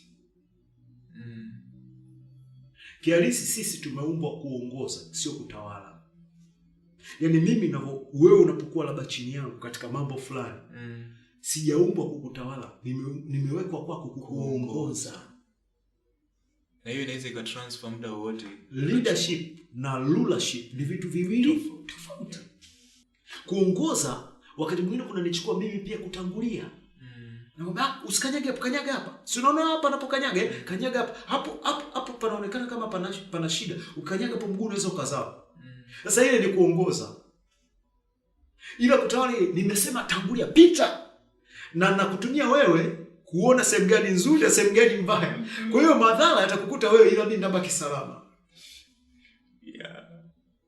Kihalisi sisi tumeumbwa kuongoza, sio kutawala. Yani mimi na wewe unapokuwa labda chini yangu katika mambo fulani, sijaumbwa kukutawala, nimewekwa kwako kukuongoza. Na hiyo inaweza ikatransfer muda wote. Leadership na rulership ni vitu viwili tofauti. Kuongoza wakati mwingine kunanichukua mimi pia kutangulia. Naomba usikanyage hapo, kanyaga hapa. Si unaona hapa anapokanyaga, kanyaga hapa. Hapo panaonekana kama pana shida. Ukanyaga hapo mguu unaweza ukazaa. Sasa ile ni kuongoza. Ila kutawala nimesema tangulia, pita. Na nakutumia wewe kuona sehemu gani nzuri na sehemu gani mbaya. Kwa hiyo madhara yatakukuta wewe, ila mimi nabaki salama. Yeah.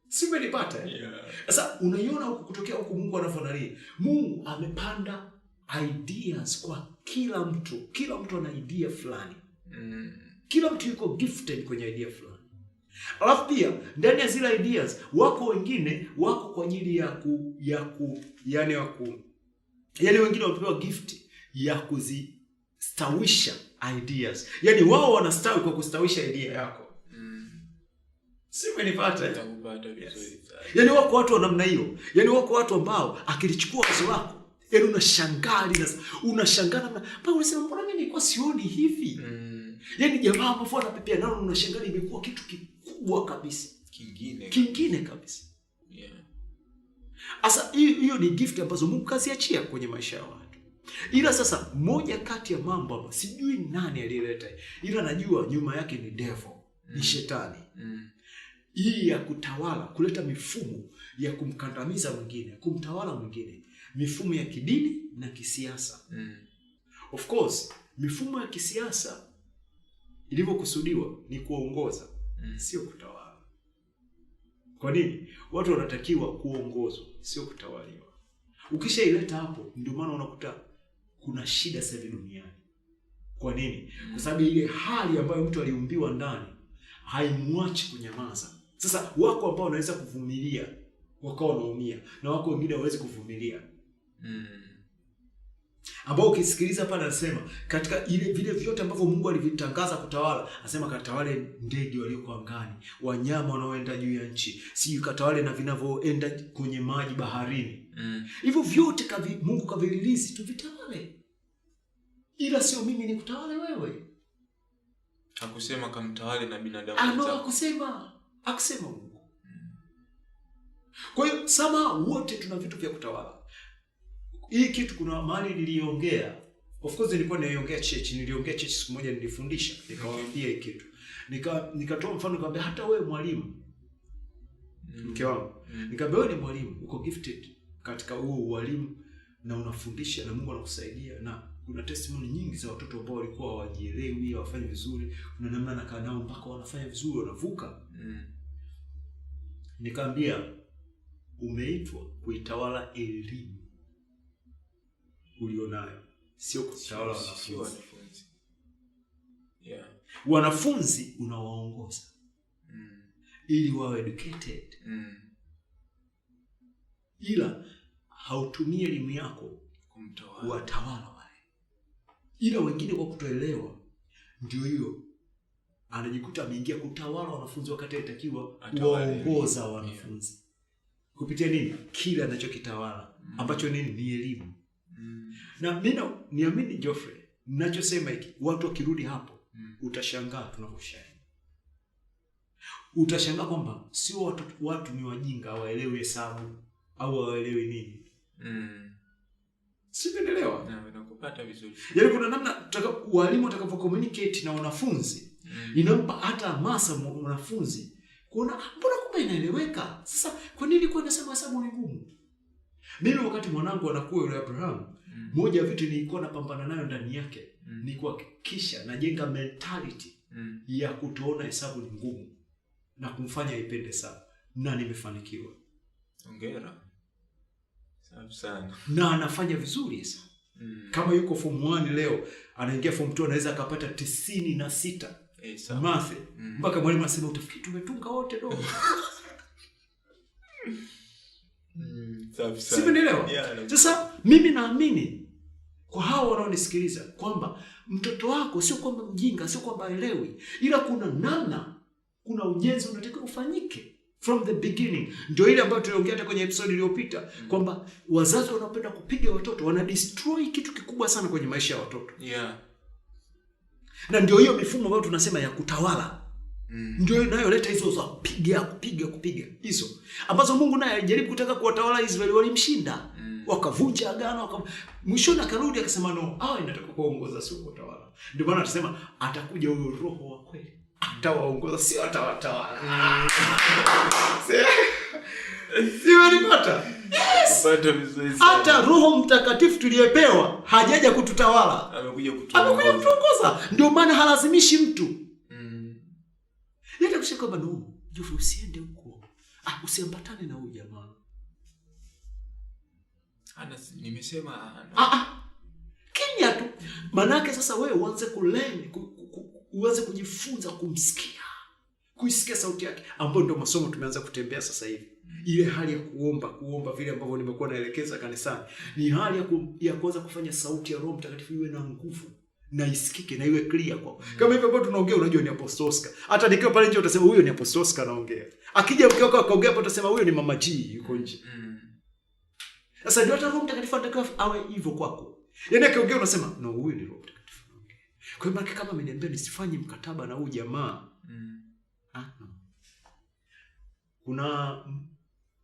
Si umenipata? Yeah. Sasa unaiona huko kutokea huko Mungu anavyoangalia. Mungu amepanda ideas kwa kila mtu. Kila mtu ana idea fulani. Kila mtu yuko gifted kwenye idea fulani. Alafu pia ndani ya zile ideas wako wengine wako kwa ajili yani wengine wamepewa gift ya kuzistawisha ideas. Yani wao wanastawi kwa kustawisha idea yako. Si umenipata? Nitakupata vizuri. Yani wako watu wa namna hiyo. Yani wako watu ambao akilichukua wazo lako, yani unashangaa namna, bado unasema mbona mimi nilikuwa sioni hivi? Yani jamaa ambao anapepea nalo unashangaa imekuwa kitu kikubwa kabisa, kingine kabisa. Yeah. Asa hiyo ni gift ambazo Mungu kaziachia kwenye maisha ya watu. Ila sasa moja kati ya mambo hapa sijui nani alileta, ila najua nyuma yake ni devil, ni shetani. Hii ya kutawala, kuleta mifumo ya kumkandamiza mwingine, kumtawala mwingine, mifumo ya kidini na kisiasa. Of course, mifumo ya kisiasa ilivyokusudiwa ni kuongoza, sio kutawala. Kwa nini? Watu wanatakiwa kuongozwa, sio kutawaliwa. Ukishaileta hapo, ndio maana unakuta kuna shida sasa duniani. Kwa nini? Kwa sababu ile hali ambayo mtu aliumbiwa ndani haimwachi kunyamaza. Sasa wako ambao wanaweza kuvumilia wakao wanaumia, na wako wengine hawawezi kuvumilia. Ambao ukisikiliza pale anasema katika ile vile vyote ambavyo Mungu alivitangaza kutawala, anasema katawale ndege walioko angani, wanyama wanaoenda juu ya nchi, si katawale na vinavyoenda kwenye maji baharini. Hivyo vyote Mungu kavililizi tuvitawale. Ila sio mimi nikutawale wewe. Hakusema kamtawale na binadamu. Akusema Mungu. Kwa hiyo sama wote tuna vitu vya kutawala. Hii kitu kuna mahali niliongea. Of course nilikuwa niliongea church siku moja nilifundisha, nikawaambia hii kitu. Nikatoa mfano nikamwambia hata wewe mwalimu. mke wangu. Nikamwambia wewe ni mwalimu, uko gifted katika huo ualimu na unafundisha na Mungu anakusaidia, na kuna testimony nyingi za watoto ambao walikuwa hawajielewi, hawafanyi vizuri, kuna namna nakaa nao mpaka wanafanya vizuri, wanavuka. Nikamwambia umeitwa kuitawala elimu ulionayo, sio kutawala wanafunzi. Wanafunzi unawaongoza ili wawe educated. Ila hautumii elimu yako kuwatawala wale. Ila wengine kwa kutoelewa ndio hiyo anajikuta ameingia kutawala wanafunzi wakati anatakiwa kuwaongoza wanafunzi. Kupitia nini? Kile anachokitawala ambacho nini? Ni elimu. Na mimi niamini Geoffrey, ninachosema hiki, watu wakirudi hapo utashangaa tunakoshia. Utashangaa kwamba sio watu ni wajinga, hawaelewi hesabu au hawaelewi nini. Sipenelewa. Na nakupata vizuri. Yaani kuna namna walimu watakavyo communicate na wanafunzi, inampa hata hamasa mwanafunzi kuona mbona kumbe inaeleweka. Sasa kwa nini kwa nasema hesabu ni ngumu? Mimi wakati mwanangu anakuwa yule Abraham, moja ya vitu nilikuwa napambana nayo ndani yake ni kuhakikisha najenga mentality ya kutoona hesabu ni ngumu na kumfanya aipende sana, na nimefanikiwa. Hongera. Safi sana. Na anafanya vizuri hesabu. Kama yuko form 1 leo, anaingia form 2 anaweza akapata 96. Math. Mpaka mwalimu anasema utafikiri tumetunga wote dogo. Safi sana. Sipenelewa. Sasa mimi naamini kwa hao wanaonisikiliza kwamba mtoto wako sio kwamba mjinga, sio kwamba haelewi, ila kuna namna, kuna ujenzi unatakiwa ufanyike from the beginning. Ndio ile ambayo tuliongea hata kwenye episode iliyopita kwamba wazazi wanapenda kupiga watoto, wana destroy kitu kikubwa sana kwenye maisha ya watoto. Na ndio hiyo mifumo ambayo tunasema ya kutawala. Ndio inayoleta hizo za kupiga hizo ambazo Mungu naye alijaribu kutaka kuwatawala Israeli, walimshinda. Wakavunja agano, mwishoni akarudi akasema no, inataka kuongoza sio kutawala. Ndio maana tunasema atakuja huyo Roho wa kweli, atawaongoza sio atawatawala. Sio nipata. Pata vizuri sana. Hata Roho Mtakatifu tuliyepewa hajaja kututawala. Amekuja kutuongoza. Ndio maana halazimishi mtu. Yeye atakushika kwamba no, Geoffrey usiende huko. Usiambatane na huyu jamaa. Nimesema Kenya tu. Manake sasa wewe uanze kulearn, uanze kujifunza kumsikia. Kuisikia sauti yake, ambayo ndio masomo tumeanza kutembea sasa hivi. Ile hali ya kuomba vile ambavyo nimekuwa naelekeza kanisani, ni hali ya kuanza kufanya sauti ya Roho Mtakatifu iwe na nguvu na isikike na iwe clear kwa. Kama hivyo hapo tunaongea, unajua ni Apostle Oscar. Hata nikiwa pale nje utasema huyo ni Apostle Oscar anaongea. Akija mke wako akaongea hapo utasema huyo ni Mama G yuko nje. Sasa ndio hata Roho Mtakatifu anataka awe hivyo kwako. Yaani akiongea unasema no, huyo ni Roho Mtakatifu anaongea. Kwa hiyo kama ameniambia nisifanye mkataba na huyu jamaa. No. Kuna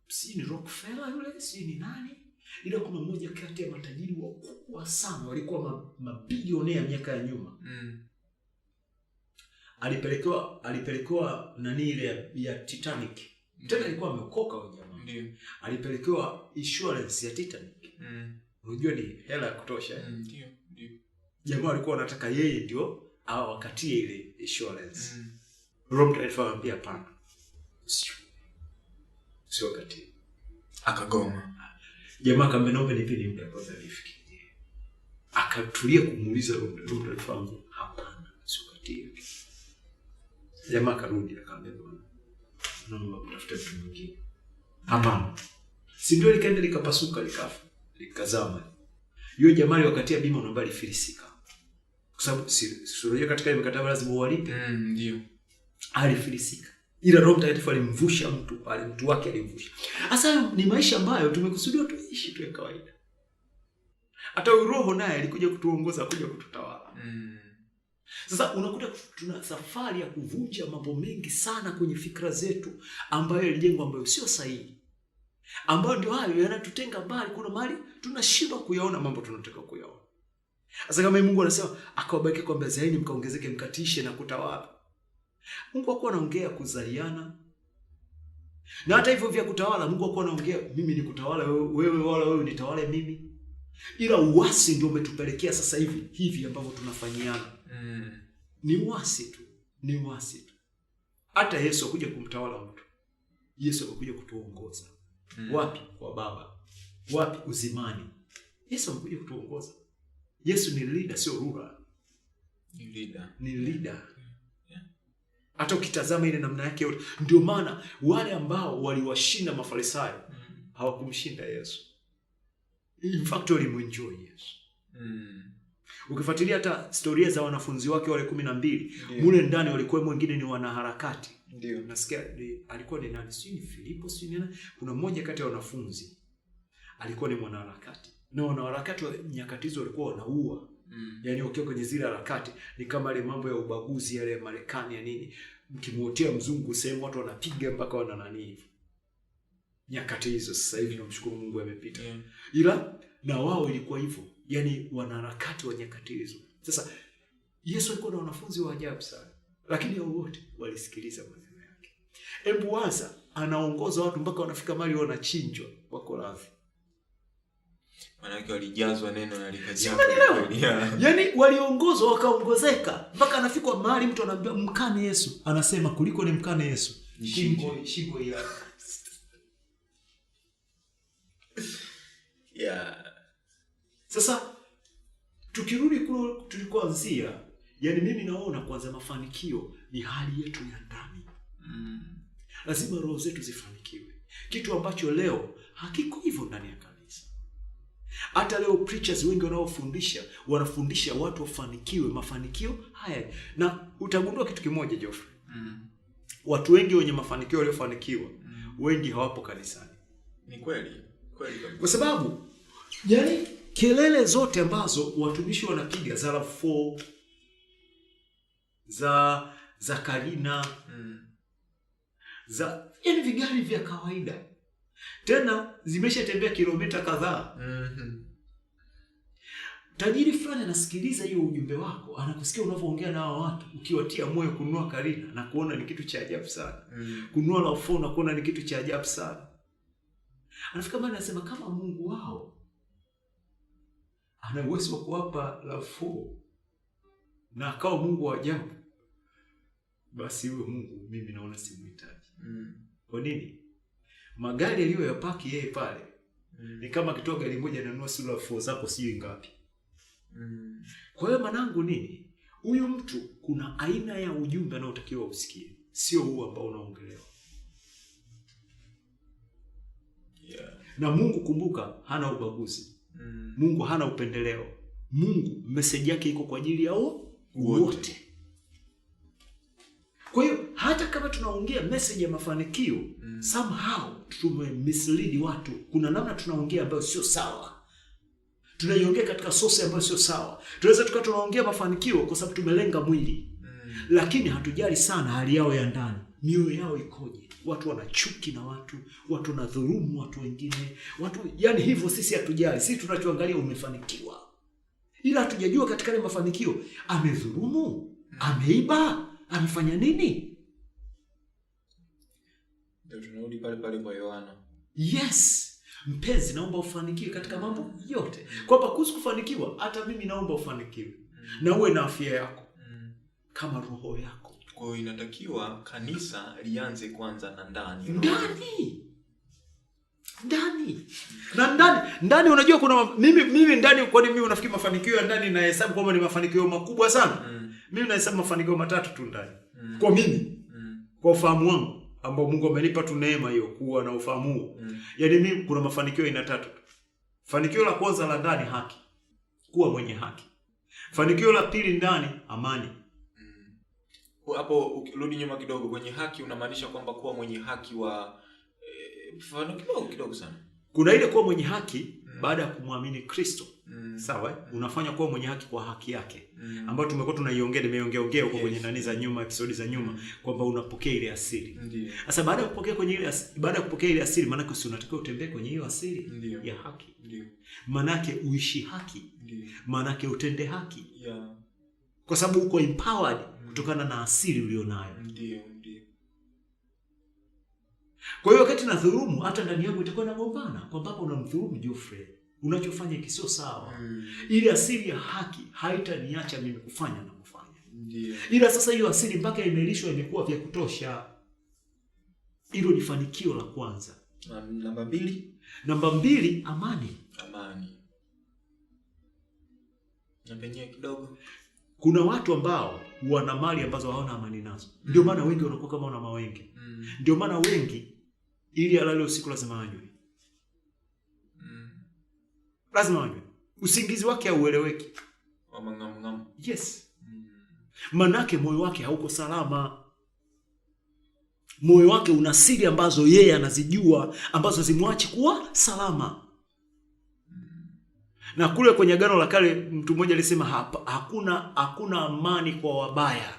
si ni Rockefeller yule, si ni nani? Ila kuna mmoja kati ya matajiri wakubwa sana, walikuwa mabilionea miaka ya nyuma. Alipelekewa nani ile ya Titanic. Tena alikuwa ameokoka huyo jamaa. Ndio. Alipelekewa insurance ya Titanic. Unajua ni hela ya kutosha. Ndio. Jamaa alikuwa anataka yeye ndio awakatie ile insurance. Roho Mtakatifu anambia hapana. Sio kati. Akagoma. Jamaa akamwambia naomba nipeni muda kwanza nifikirie. Akatulia kumuuliza Roho Mtakatifu, hapana, sio kati. Jamaa akarudi akamwambia naomba kutafuta mtu mwingine. Hapana. Si ndio likaenda likapasuka likafa. Likazama. Yule jamaa wakatia bima naomba lifilisika. Kwa sababu sio katika ile mkataba lazima uwalipe. Ndio. Alifilisika. Ila Roho Mtakatifu alimvusha mtu wake alimvusha. Sasa ni maisha ambayo tumekusudiwa tuishi tu ya kawaida. Hata Roho naye alikuja kutuongoza, kuja kututawala. Sasa unakuta tuna safari ya kuvunja mambo mengi sana kwenye fikra zetu ambayo yalijengwa ambayo sio sahihi. Ambayo ndio hayo yanatutenga mbali, kuna mahali tunashindwa kuyaona mambo tunataka kuyaona. Sasa kama Mungu anasema akawabariki kwamba zaini mkaongezeke mkatishe na kutawala. Mungu hakuwa anaongea kuzaliana. Na hata hivyo vya kutawala, Mungu hakuwa anaongea mimi nikutawala wewe wala wewe nitawale mimi. Ila uasi ndio umetupelekea sasa hivi ambavyo tunafanyiana. Ni uasi tu. Ni uasi tu. Hata Yesu hakuja kumtawala mtu. Yesu hakuja kutuongoza. Wapi? Kwa Baba. Wapi? Uzimani. Yesu hakuja kutuongoza. Yesu ni leader, sio ruler. Ni leader. Hata ukitazama ile namna yake yote, ndio maana wale ambao waliwashinda Mafarisayo hawakumshinda Yesu. In fact walimuenjoy Yesu. Ukifuatilia hata historia za wanafunzi wake wale 12, mule ndani walikuwa wengine ni wanaharakati. Ndio. Nasikia alikuwa ni nani? Si ni Filipo, si ni nani? Kuna mmoja kati ya wanafunzi alikuwa ni mwanaharakati. Na wanaharakati wa nyakati hizo walikuwa wanaua. Yaani ukiwa kwenye zile harakati ni kama ile mambo ya ubaguzi yale ya Marekani ya nini. Mkimwotea mzungu sehemu watu wanapiga mpaka wana nani hivi. Nyakati hizo sasa hivi namshukuru Mungu yamepita. Ila na wao ilikuwa hivyo. Yaani wanaharakati wa nyakati hizo. Sasa Yesu alikuwa na wanafunzi wa ajabu sana. Lakini hao wote walisikiliza maneno yake. Hebu waza, anaongoza watu mpaka wanafika mahali wanachinjwa wako radhi. Maana walijazwa neno na likajaa. Yaani waliongozwa wakaongozeka mpaka anafika mahali mtu anaambia mkane Yesu. Anasema kuliko ni mkane Yesu, shingo ya. Sasa tukirudi kule tulikoanzia, yani mimi naona kwanza mafanikio ni hali yetu ya ndani. Lazima roho zetu zifanikiwe. Kitu ambacho leo hakiko hivyo ndani ya kanisa. Hata leo preachers wengi wanafundisha watu wafanikiwe, mafanikio haya. Na utagundua kitu kimoja Geoffrey. Watu wengi wenye mafanikio waliofanikiwa, wengi hawapo kanisani. Ni kweli. Kweli. Kwa sababu yani kelele zote ambazo watumishi wanapiga za Love4, za Karina, za yani vigari vya kawaida. Tena zimeshatembea kilomita kadhaa. Tajiri fulani anasikiliza hiyo ujumbe wako, anakusikia unavyoongea na hao watu, ukiwatia moyo kununua Karina na kuona ni kitu cha ajabu sana. Kununua Love4 na kuona ni kitu cha ajabu sana. Anafika mahali anasema kama Mungu wao ana uwezo wa kuwapa Love4 na akawa Mungu wa ajabu, basi huyo Mungu mimi naona simhitaji. Kwa nini? Magari aliyoyapaki yeye pale ni kama kitoa gari moja na nunua Love4 zako sio ngapi. Kwa hiyo manangu nini? Huyu mtu kuna aina ya ujumbe anaotakiwa usikie, sio huu ambao unaongelewa. Na Mungu kumbuka hana ubaguzi. Mungu hana upendeleo. Mungu message yake iko kwa ajili yao wote. Kwa hiyo hata kama tunaongea message ya mafanikio, somehow tumemislead watu. Kuna namna tunaongea ambayo sio sawa. Tunaiongea katika source ambayo sio sawa. Tunaweza tunaongea mafanikio kwa sababu tumelenga mwili. Lakini hatujali sana hali yao ya ndani. Mioyo yao ikoje? Watu wanachuki na watu wanadhulumu watu wengine. Yani hivyo sisi hatujali. Sisi tunachoangalia umefanikiwa. Ila hatujajua katika ile mafanikio amedhulumu, ameiba, amefanya nini? Ndio tunarudi pale kwa Yohana. Yes. Mpenzi, naomba ufanikiwe katika mambo yote. Kwamba kuhusu kufanikiwa, hata mimi naomba ufanikiwe. Na uwe na afya yako. Kama roho yako. Kwa hiyo inatakiwa kanisa lianze kwanza na ndani. Na ndani unajua kuna mimi ndani, kwani mimi unafikiri mafanikio ya ndani na hesabu kwamba ni mafanikio makubwa sana? Mimi nahesabu mafanikio matatu tu ndani. Kwa mimi. Kwa ufahamu wangu ambao Mungu amenipa tu neema hiyo kuwa na ufahamu huo. Yaani mimi kuna mafanikio aina tatu. Fanikio la kwanza la ndani, haki. Kuwa mwenye haki. Fanikio la pili ndani, amani. Hapo ukirudi nyuma kidogo, kwenye haki unamaanisha kwamba kuwa mwenye haki wa kidogo sana. Kuna ile kuwa mwenye haki baada ya kumwamini Kristo. Sawa? Unafanya kuwa mwenye haki kwa haki yake. Ambayo tumekuwa nimeongea huko kwenye nani za nyuma, episode za nyuma, kwamba unapokea ile asili. Sasa baada ya kupokea ile asili, maana yake unatakiwa utembee kwenye hiyo asili ya haki. Maana yake uishi haki. Maana yake utende haki. Kwa sababu uko empowered kutokana na asili ulionayo. Ndio. Kwa hiyo wakati nadhulumu, hata ndani yangu itakuwa inagombana kwamba hapa unamdhulumu Geoffrey. Unachofanya hiki sio sawa. Ili asili ya haki haitaniacha mimi kufanya na kufanya. Ila sasa hiyo asili mpaka imelishwa imekuwa vya kutosha. Hilo ni fanikio la kwanza. Namba 2? Namba 2, amani. Amani. Napenye kidogo. Kuna watu ambao wana mali ambazo hawana amani nazo. Ndio maana wengi wanakuwa kama wana mawenge. Ndio maana wengi ili alale usiku lazima anywe. Lazima anywe. Usingizi wake haueleweki. Ngam. Yes. Manake moyo wake hauko salama. Moyo wake una siri ambazo yeye anazijua ambazo zimwachi kuwa salama. Na kule kwenye Agano la Kale mtu mmoja alisema hapa hakuna amani kwa wabaya.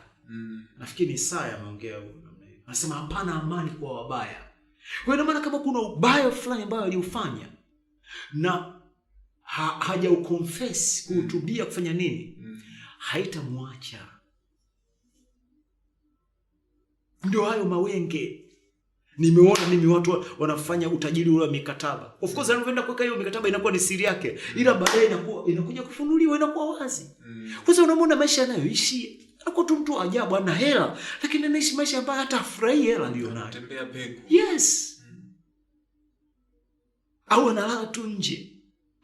Nafikiri Isaya ameongea huko namna hiyo. Anasema hapana amani kwa wabaya. Kwa hiyo maana kama kuna ubaya fulani ambao aliufanya na haja uconfess, kuhutubia, kufanya nini, haitamwacha. Ndio hayo mawenge. Nimeona mimi watu wanafanya utajiri ule wa mikataba. Of course anapoenda kuweka hiyo mikataba inakuwa ni siri yake. Ila baadaye inakuja kufunuliwa, inakuwa wazi. Kwa sababu unamwona maisha yanayoishi, anakuwa tu mtu ajabu, ana hela, lakini anaishi maisha ambayo hata afurahi hela aliyonayo. Anatembea peko. Yes. Au analala tu nje.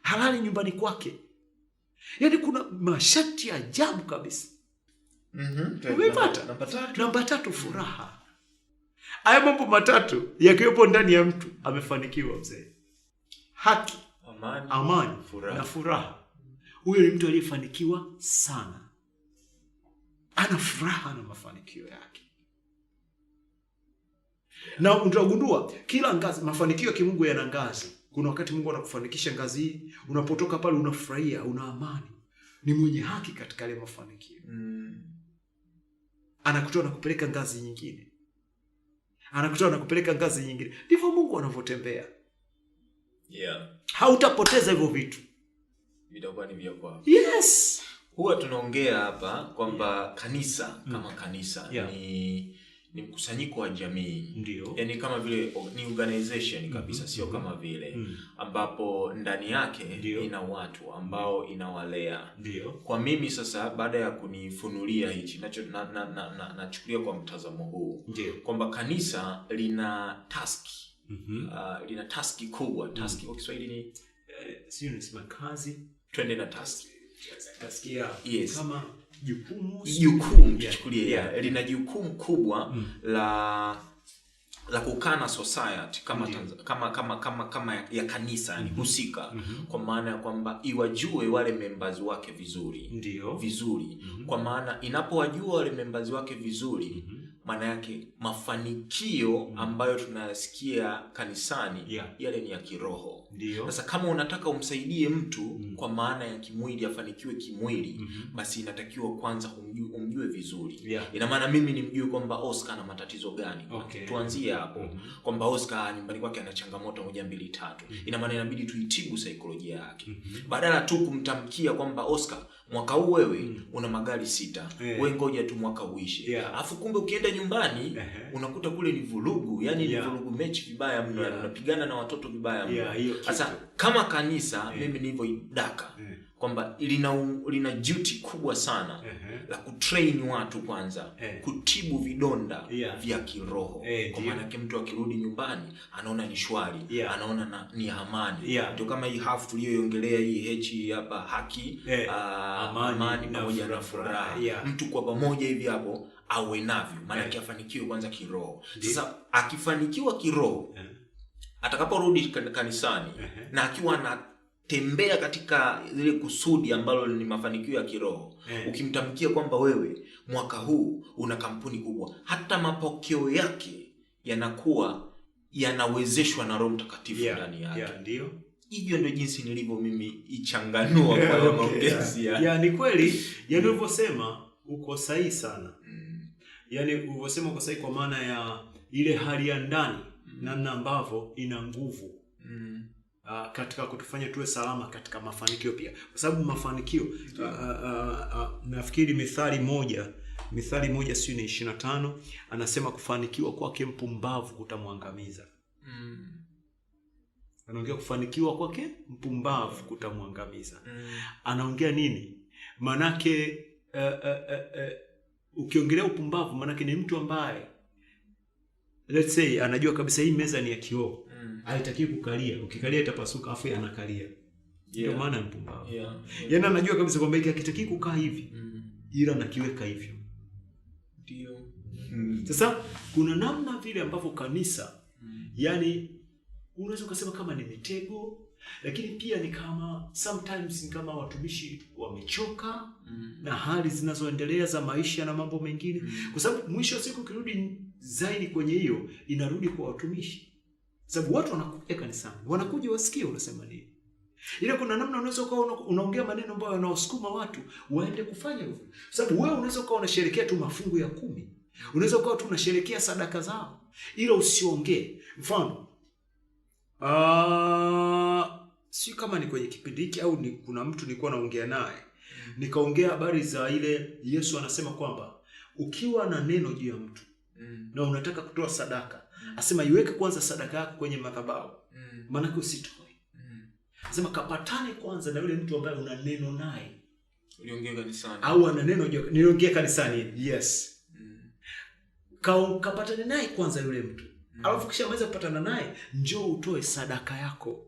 Halali nyumbani kwake. Yaani kuna masharti ya ajabu kabisa. Umepata? Namba 3, furaha. Haya mambo matatu yakiwepo ndani ya mtu amefanikiwa mzee. Haki, amani na furaha. Huyo ni mtu aliyefanikiwa sana. Ana furaha na mafanikio yake. Na utagundua kila ngazi, mafanikio ya kimungu yana ngazi. Kuna wakati Mungu anakufanikisha ngazi hii, unapotoka pale unafurahia, una amani. Ni mwenye haki katika ile mafanikio. Anakutoa na kupeleka ngazi nyingine. Anakutoa na kupeleka ngazi nyingine. Ndivyo Mungu anavyotembea. Hautapoteza hivyo vitu. Vitakuwa ni vya kwako. Yes. Huwa tunaongea hapa kwamba kanisa kama kanisa ni mkusanyiko wa jamii. Ndio. Yaani kama vile ni organization kabisa, sio kama vile ambapo ndani yake ina watu ambao inawalea. Ndio. Kwa mimi sasa baada ya kunifunulia hichi nachukulia kwa mtazamo huu kwamba kanisa lina taski. Lina taski kubwa. Taski kwa Kiswahili ni sio nisema kazi. Twende na taski. Taski ya kama jukumu tuchukulie lina jukumu kubwa la kukana society kama ya kanisa, yani husika, kwa maana ya kwamba iwajue wale members wake vizuri. Ndio. Vizuri. Kwa maana inapowajua wale members wake vizuri, maana yake mafanikio ambayo tunayasikia kanisani yale ni ya kiroho. Sasa kama unataka umsaidie mtu kwa maana ya kimwili afanikiwe kimwili, basi inatakiwa kwanza umjue vizuri. Ina maana mimi nimjue kwamba Oscar ana matatizo gani. Tuanzie hapo. Kwamba Oscar nyumbani kwake ana changamoto 1 2 3. Ina maana inabidi tuitibu saikolojia yake. Badala tu kumtamkia kwamba Oscar, mwaka huu wewe una magari 6. Wewe ngoja tu mwaka uishe. Alafu kumbe ukienda nyumbani unakuta kule ni vurugu, yani ni vurugu mechi vibaya mno, unapigana na watoto vibaya mno. Sasa kama kanisa mimi nilivyoidaka kwamba lina duty kubwa sana la kutrain watu kwanza, kutibu vidonda vya kiroho. Kwa maana yake mtu akirudi nyumbani anaona ni shwari, anaona ni amani. Ndio kama hii half tuliyoiongelea hii H hapa, haki, amani pamoja na furaha. Mtu kwa pamoja hivi hapo awe navyo, maana yake afanikiwe kwanza kiroho. Sasa akifanikiwa kiroho, atakaporudi kanisani na akiwa anatembea katika ile kusudi ambalo ni mafanikio ya kiroho, ukimtamkia kwamba wewe mwaka huu una kampuni kubwa, hata mapokeo yake yanakuwa yanawezeshwa na Roho Mtakatifu ndani yake. Ndio. Hivyo ndio jinsi nilivyo mimi ichanganua kwa maongezi ya. Ni kweli, yani ulivyosema uko sahihi sana. Yani ulivyosema uko sahihi kwa maana ya ile hali ya ndani, namna ambavyo ina nguvu katika kutufanya tuwe salama katika mafanikio pia. Kwa sababu mafanikio nafikiri Mithali moja sio ni 25 anasema kufanikiwa kwake mpumbavu kutamwangamiza. Anaongea kufanikiwa kwake mpumbavu kutamwangamiza. Anaongea nini? Manake ukiongelea upumbavu manake ni mtu ambaye let's say anajua kabisa hii meza ni ya kioo. Haitaki kukalia. Ukikalia itapasuka afu anakalia. Ndio maana mpumbavu. Yaani anajua kabisa kwamba hiki hakitaki kukaa hivi. Ila nakiweka hivyo. Ndio. Sasa kuna namna vile ambavyo kanisa yani unaweza kusema kama ni mitego, lakini pia ni kama sometimes ni kama watumishi wamechoka na hali zinazoendelea za maisha na mambo mengine, kwa sababu mwisho wa siku kirudi zaidi kwenye hiyo inarudi kwa watumishi, sababu watu wanakuja kanisani wanakuja wasikie unasema nini. Ile kuna namna unaweza ukawa unaongea maneno ambayo yanawasukuma watu waende kufanya hivyo, sababu wewe unaweza ukawa unasherehekea tu mafungu ya 10, unaweza ukawa tu unasherehekea sadaka zao, ila usiongee. Mfano si kama ni kwenye kipindi hiki au ni kuna mtu nilikuwa naongea naye nikaongea habari za ile Yesu anasema kwamba ukiwa na neno juu ya mtu na unataka kutoa sadaka, asema iweke kwanza sadaka yako kwenye madhabahu, maana usitoe. Asema kapatane kwanza na yule mtu ambaye una neno naye. Uliongea kanisani au ana neno juu, niliongea kanisani, yes. Kapatane naye kwanza yule mtu. Alafu kisha unaweza kupatana naye, njoo utoe sadaka yako.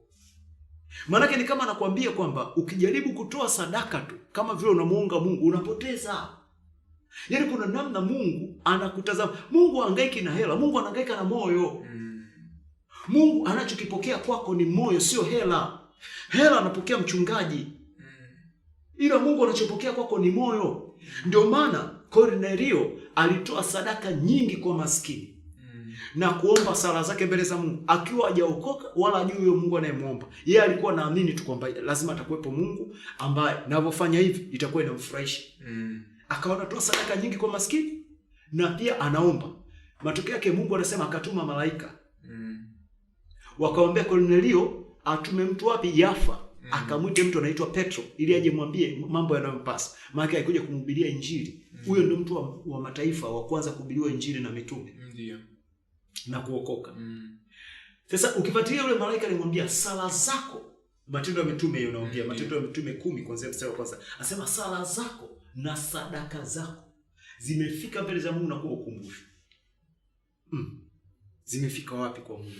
Maana ni kama anakuambia kwamba ukijaribu kutoa sadaka tu kama vile unamuunga Mungu unapoteza. Yaani kuna namna Mungu anakutazama. Mungu hahangaiki na hela, Mungu anahangaika na moyo. Mungu anachokipokea kwako ni moyo, sio hela. Hela anapokea mchungaji. Ila Mungu anachopokea kwako ni moyo. Ndio maana Kornelio alitoa sadaka nyingi kwa maskini. Na kuomba sala zake mbele za Mungu akiwa hajaokoka wala hajui huyo Mungu anayemuomba. Yeye alikuwa naamini tu kwamba lazima atakuwepo Mungu ambaye ninapofanya hivi itakuwa inamfurahisha. Akawa anatoa sadaka nyingi kwa maskini na pia anaomba. Matokeo yake Mungu anasema akatuma malaika. Wakaombea Kornelio atume mtu wapi? Yafa. Akamwite mtu anaitwa Petro ili aje mwambie mambo yanayompasa. Maana alikuja kumhubiria Injili. Huyo ndio mtu wa mataifa wa kwanza kuhubiriwa Injili na mitume. Ndio. Na kuokoka. Sasa ukifuatilia yule malaika alimwambia sala zako, Matendo ya Mitume hiyo unaongea, Matendo ya Mitume 10 kuanzia mstari wa kwanza. Anasema sala zako na sadaka zako zimefika mbele za Mungu na kuwa ukumbusho. Zimefika wapi kwa Mungu?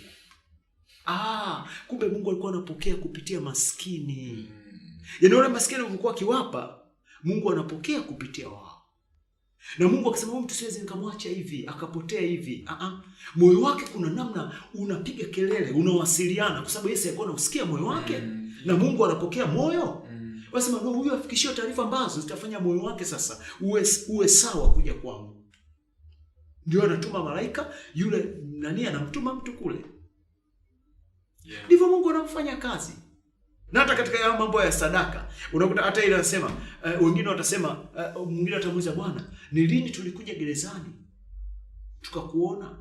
Kumbe Mungu alikuwa anapokea kupitia maskini. Yaani wale maskini walikuwa kiwapa, Mungu anapokea kupitia wao. Na Mungu akasema mtu siwezi nikamwacha hivi, akapotea hivi. Moyo wake kuna namna unapiga kelele, unawasiliana kwa sababu Yesu alikuwa anausikia moyo wake na Mungu anapokea moyo. Wasema huyu afikishie taarifa ambazo zitafanya moyo wake sasa uwe sawa kuja kwangu. Ndio anatuma malaika, yule anamtuma mtu kule. Ndivyo Mungu anamfanya kazi. Na hata katika ya mambo ya sadaka, unakuta hata ile anasema, wengine watasema, mwingine atamuuliza Bwana, ni lini tulikuja gerezani tukakuona?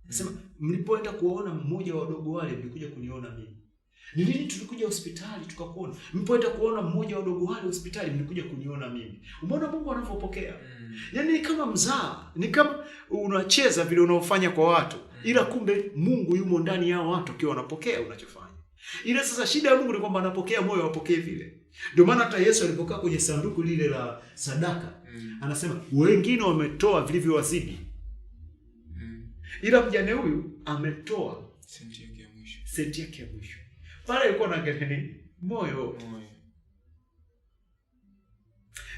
Anasema, mlipoenda kuona mmoja wa wadogo wale mlikuja kuniona mimi. Ni lini tulikuja hospitali tukakuona? Mlipoenda kuona mmoja wa wadogo wale hospitali mlikuja kuniona mimi. Umeona Mungu anavyopokea? Yaani ni kama mzaa, ni kama unacheza vile unaofanya kwa watu, ila kumbe Mungu yumo ndani ya watu kiwa wanapokea unachofanya. Ila sasa shida ya Mungu ni kwamba anapokea moyo wapokee vile. Ndio maana hata Yesu alipokaa kwenye sanduku lile la sadaka, anasema wengine wametoa vilivyowazidi. Ila mjane huyu ametoa senti yake ya mwisho. Pale alikuwa anaangalia nini? Moyo.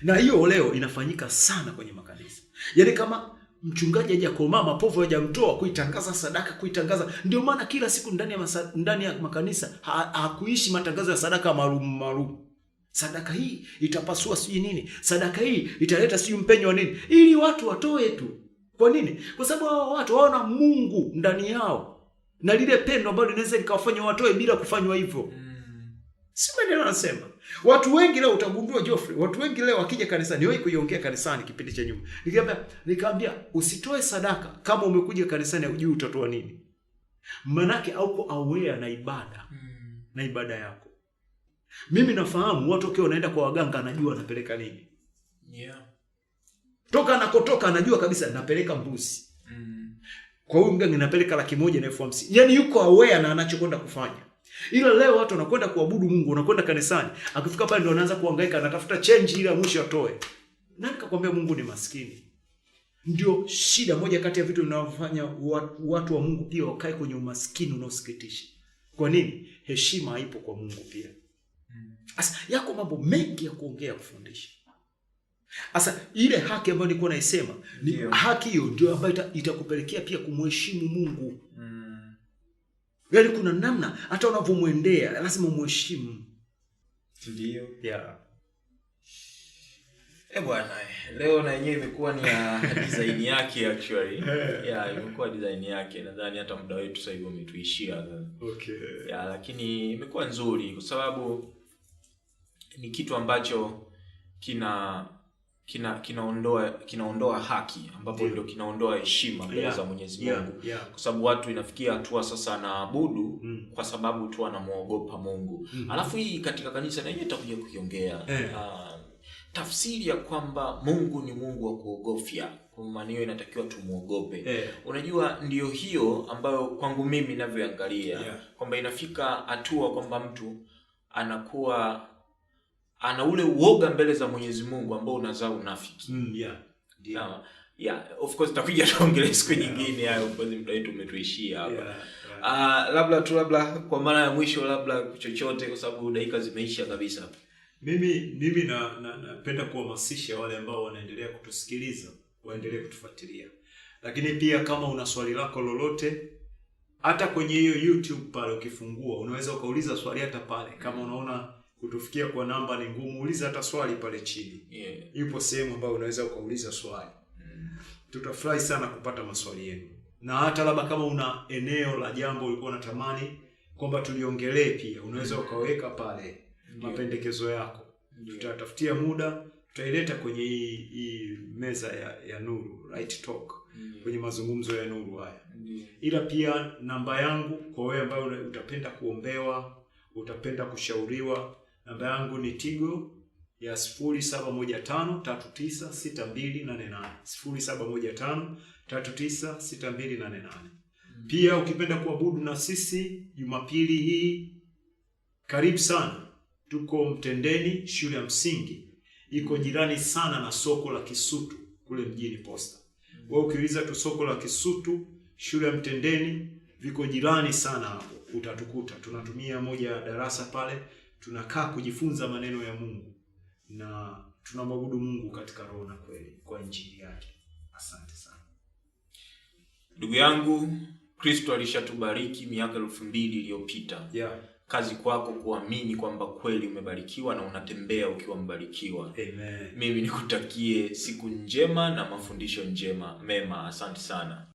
Na hiyo leo inafanyika sana kwenye makanisa. Yaani kama mchungaji hajakomaa, mapovu hajamtoa kuitangaza sadaka, kuitangaza. Ndio maana kila siku ndani ya makanisa hakuishi matangazo ya sadaka maalum. Sadaka hii itapasua sijui nini. Sadaka hii italeta sijui mpenyo wa nini. Ili watu watoe tu. Kwa nini? Kwa sababu hao watu waona Mungu ndani yao. Na lile pendo ambalo linaweza likawafanya watoe bila kufanywa hivyo. Si maneno anasema. Watu wengi leo utagundua Geoffrey, watu wengi leo wakija kanisani, niwahi kuiongea kanisani kipindi cha nyuma. Nikamwambia usitoe sadaka kama umekuja kanisani hujui utatoa nini. Manake hauko aware na ibada. Na ibada yako. Mimi nafahamu watu wakiwa wanaenda kwa waganga anajua anapeleka nini. Toka anakotoka anajua kabisa napeleka mbuzi. Kwa huyu mganga ninapeleka 100,000 na 50,000. Yaani yuko aware na anachokwenda kufanya. Ila leo watu wanakwenda kuabudu Mungu, wanakwenda kanisani, akifika pale ndio anaanza kuhangaika, anatafuta change ili mwisho atoe. Nani kakwambia Mungu ni maskini? Ndio shida moja kati ya vitu vinavyofanya watu wa Mungu pia wakae kwenye umaskini unaosikitisha. Kwa nini? Heshima haipo kwa Mungu pia. Sasa yako mambo mengi ya kuongea, kufundisha. Sasa ile haki ambayo nilikuwa naisema, ni haki hiyo ndio ambayo itakupelekea pia kumheshimu Mungu. Yaani kuna namna hata unavyomwendea lazima umheshimu. Ndio. Bwana, leo na yenyewe imekuwa ni design yake actually. Imekuwa design yake. Nadhani hata muda wetu sasa hivi umetuishia. Okay. Lakini imekuwa nzuri kwa sababu ni kitu ambacho kinaondoa haki, ambapo ndio kinaondoa heshima mbele za Mwenyezi Mungu. Kwa sababu watu inafikia hatua sasa naabudu kwa sababu tu anamuogopa Mungu. Alafu hii katika kanisa na yeye tutakuja kukiongea. Tafsiri ya kwamba Mungu ni Mungu wa kuogofya, kwa maana hiyo inatakiwa tumuogope. Unajua ndio hiyo ambayo kwangu mimi ninavyoangalia kwamba inafika hatua kwamba mtu anakuwa ana ule uoga mbele za Mwenyezi Mungu ambao unazaa unafiki. Of course tutakuja tuongelee siku nyingine hayo, kwa sababu muda wetu umetuishia hapa. Labda kwa mara ya mwisho labda chochote, kwa sababu dakika zimeisha kabisa. Mimi napenda kuhamasisha wale ambao wanaendelea kutusikiliza waendelee kutufuatilia. Lakini pia kama una swali lako lolote, hata kwenye hiyo YouTube pale ukifungua, unaweza ukauliza swali hata pale. Kama unaona kutufikia kwa namba ni ngumu, uliza hata swali pale chini. Yupo sehemu ambayo unaweza ukauliza swali. Tutafurahi sana kupata maswali yenu. Na hata labda kama una eneo la jambo ulikuwa unatamani kwamba tuliongelee pia, unaweza ukaweka pale mapendekezo yako. Tutatafutia muda, tutaileta kwenye hii meza ya Nuru, Right Talk, kwenye mazungumzo ya Nuru haya. Ila pia namba yangu kwa wewe ambaye utapenda kuombewa, utapenda kushauriwa, namba yangu ni Tigo ya 0715396288. 0715396288. Pia ukipenda kuabudu na sisi Jumapili hii, karibu sana. Tuko Mtendeni, shule ya msingi. Iko jirani sana na soko la Kisutu kule mjini Posta. Wewe ukiuliza tu soko la Kisutu, shule ya Mtendeni, viko jirani sana hapo. Utatukuta. Tunatumia moja ya darasa pale. Tunakaa kujifunza maneno ya Mungu. Na tunamwabudu Mungu katika roho na kweli kwa injili yake. Asante sana. Ndugu yangu, Kristo alishatubariki miaka 2000 iliyopita. Kazi kwako kuamini kwamba kweli umebarikiwa na unatembea ukiwa mbarikiwa. Amen. Mimi nikutakie siku njema na mafundisho mema. Asante sana.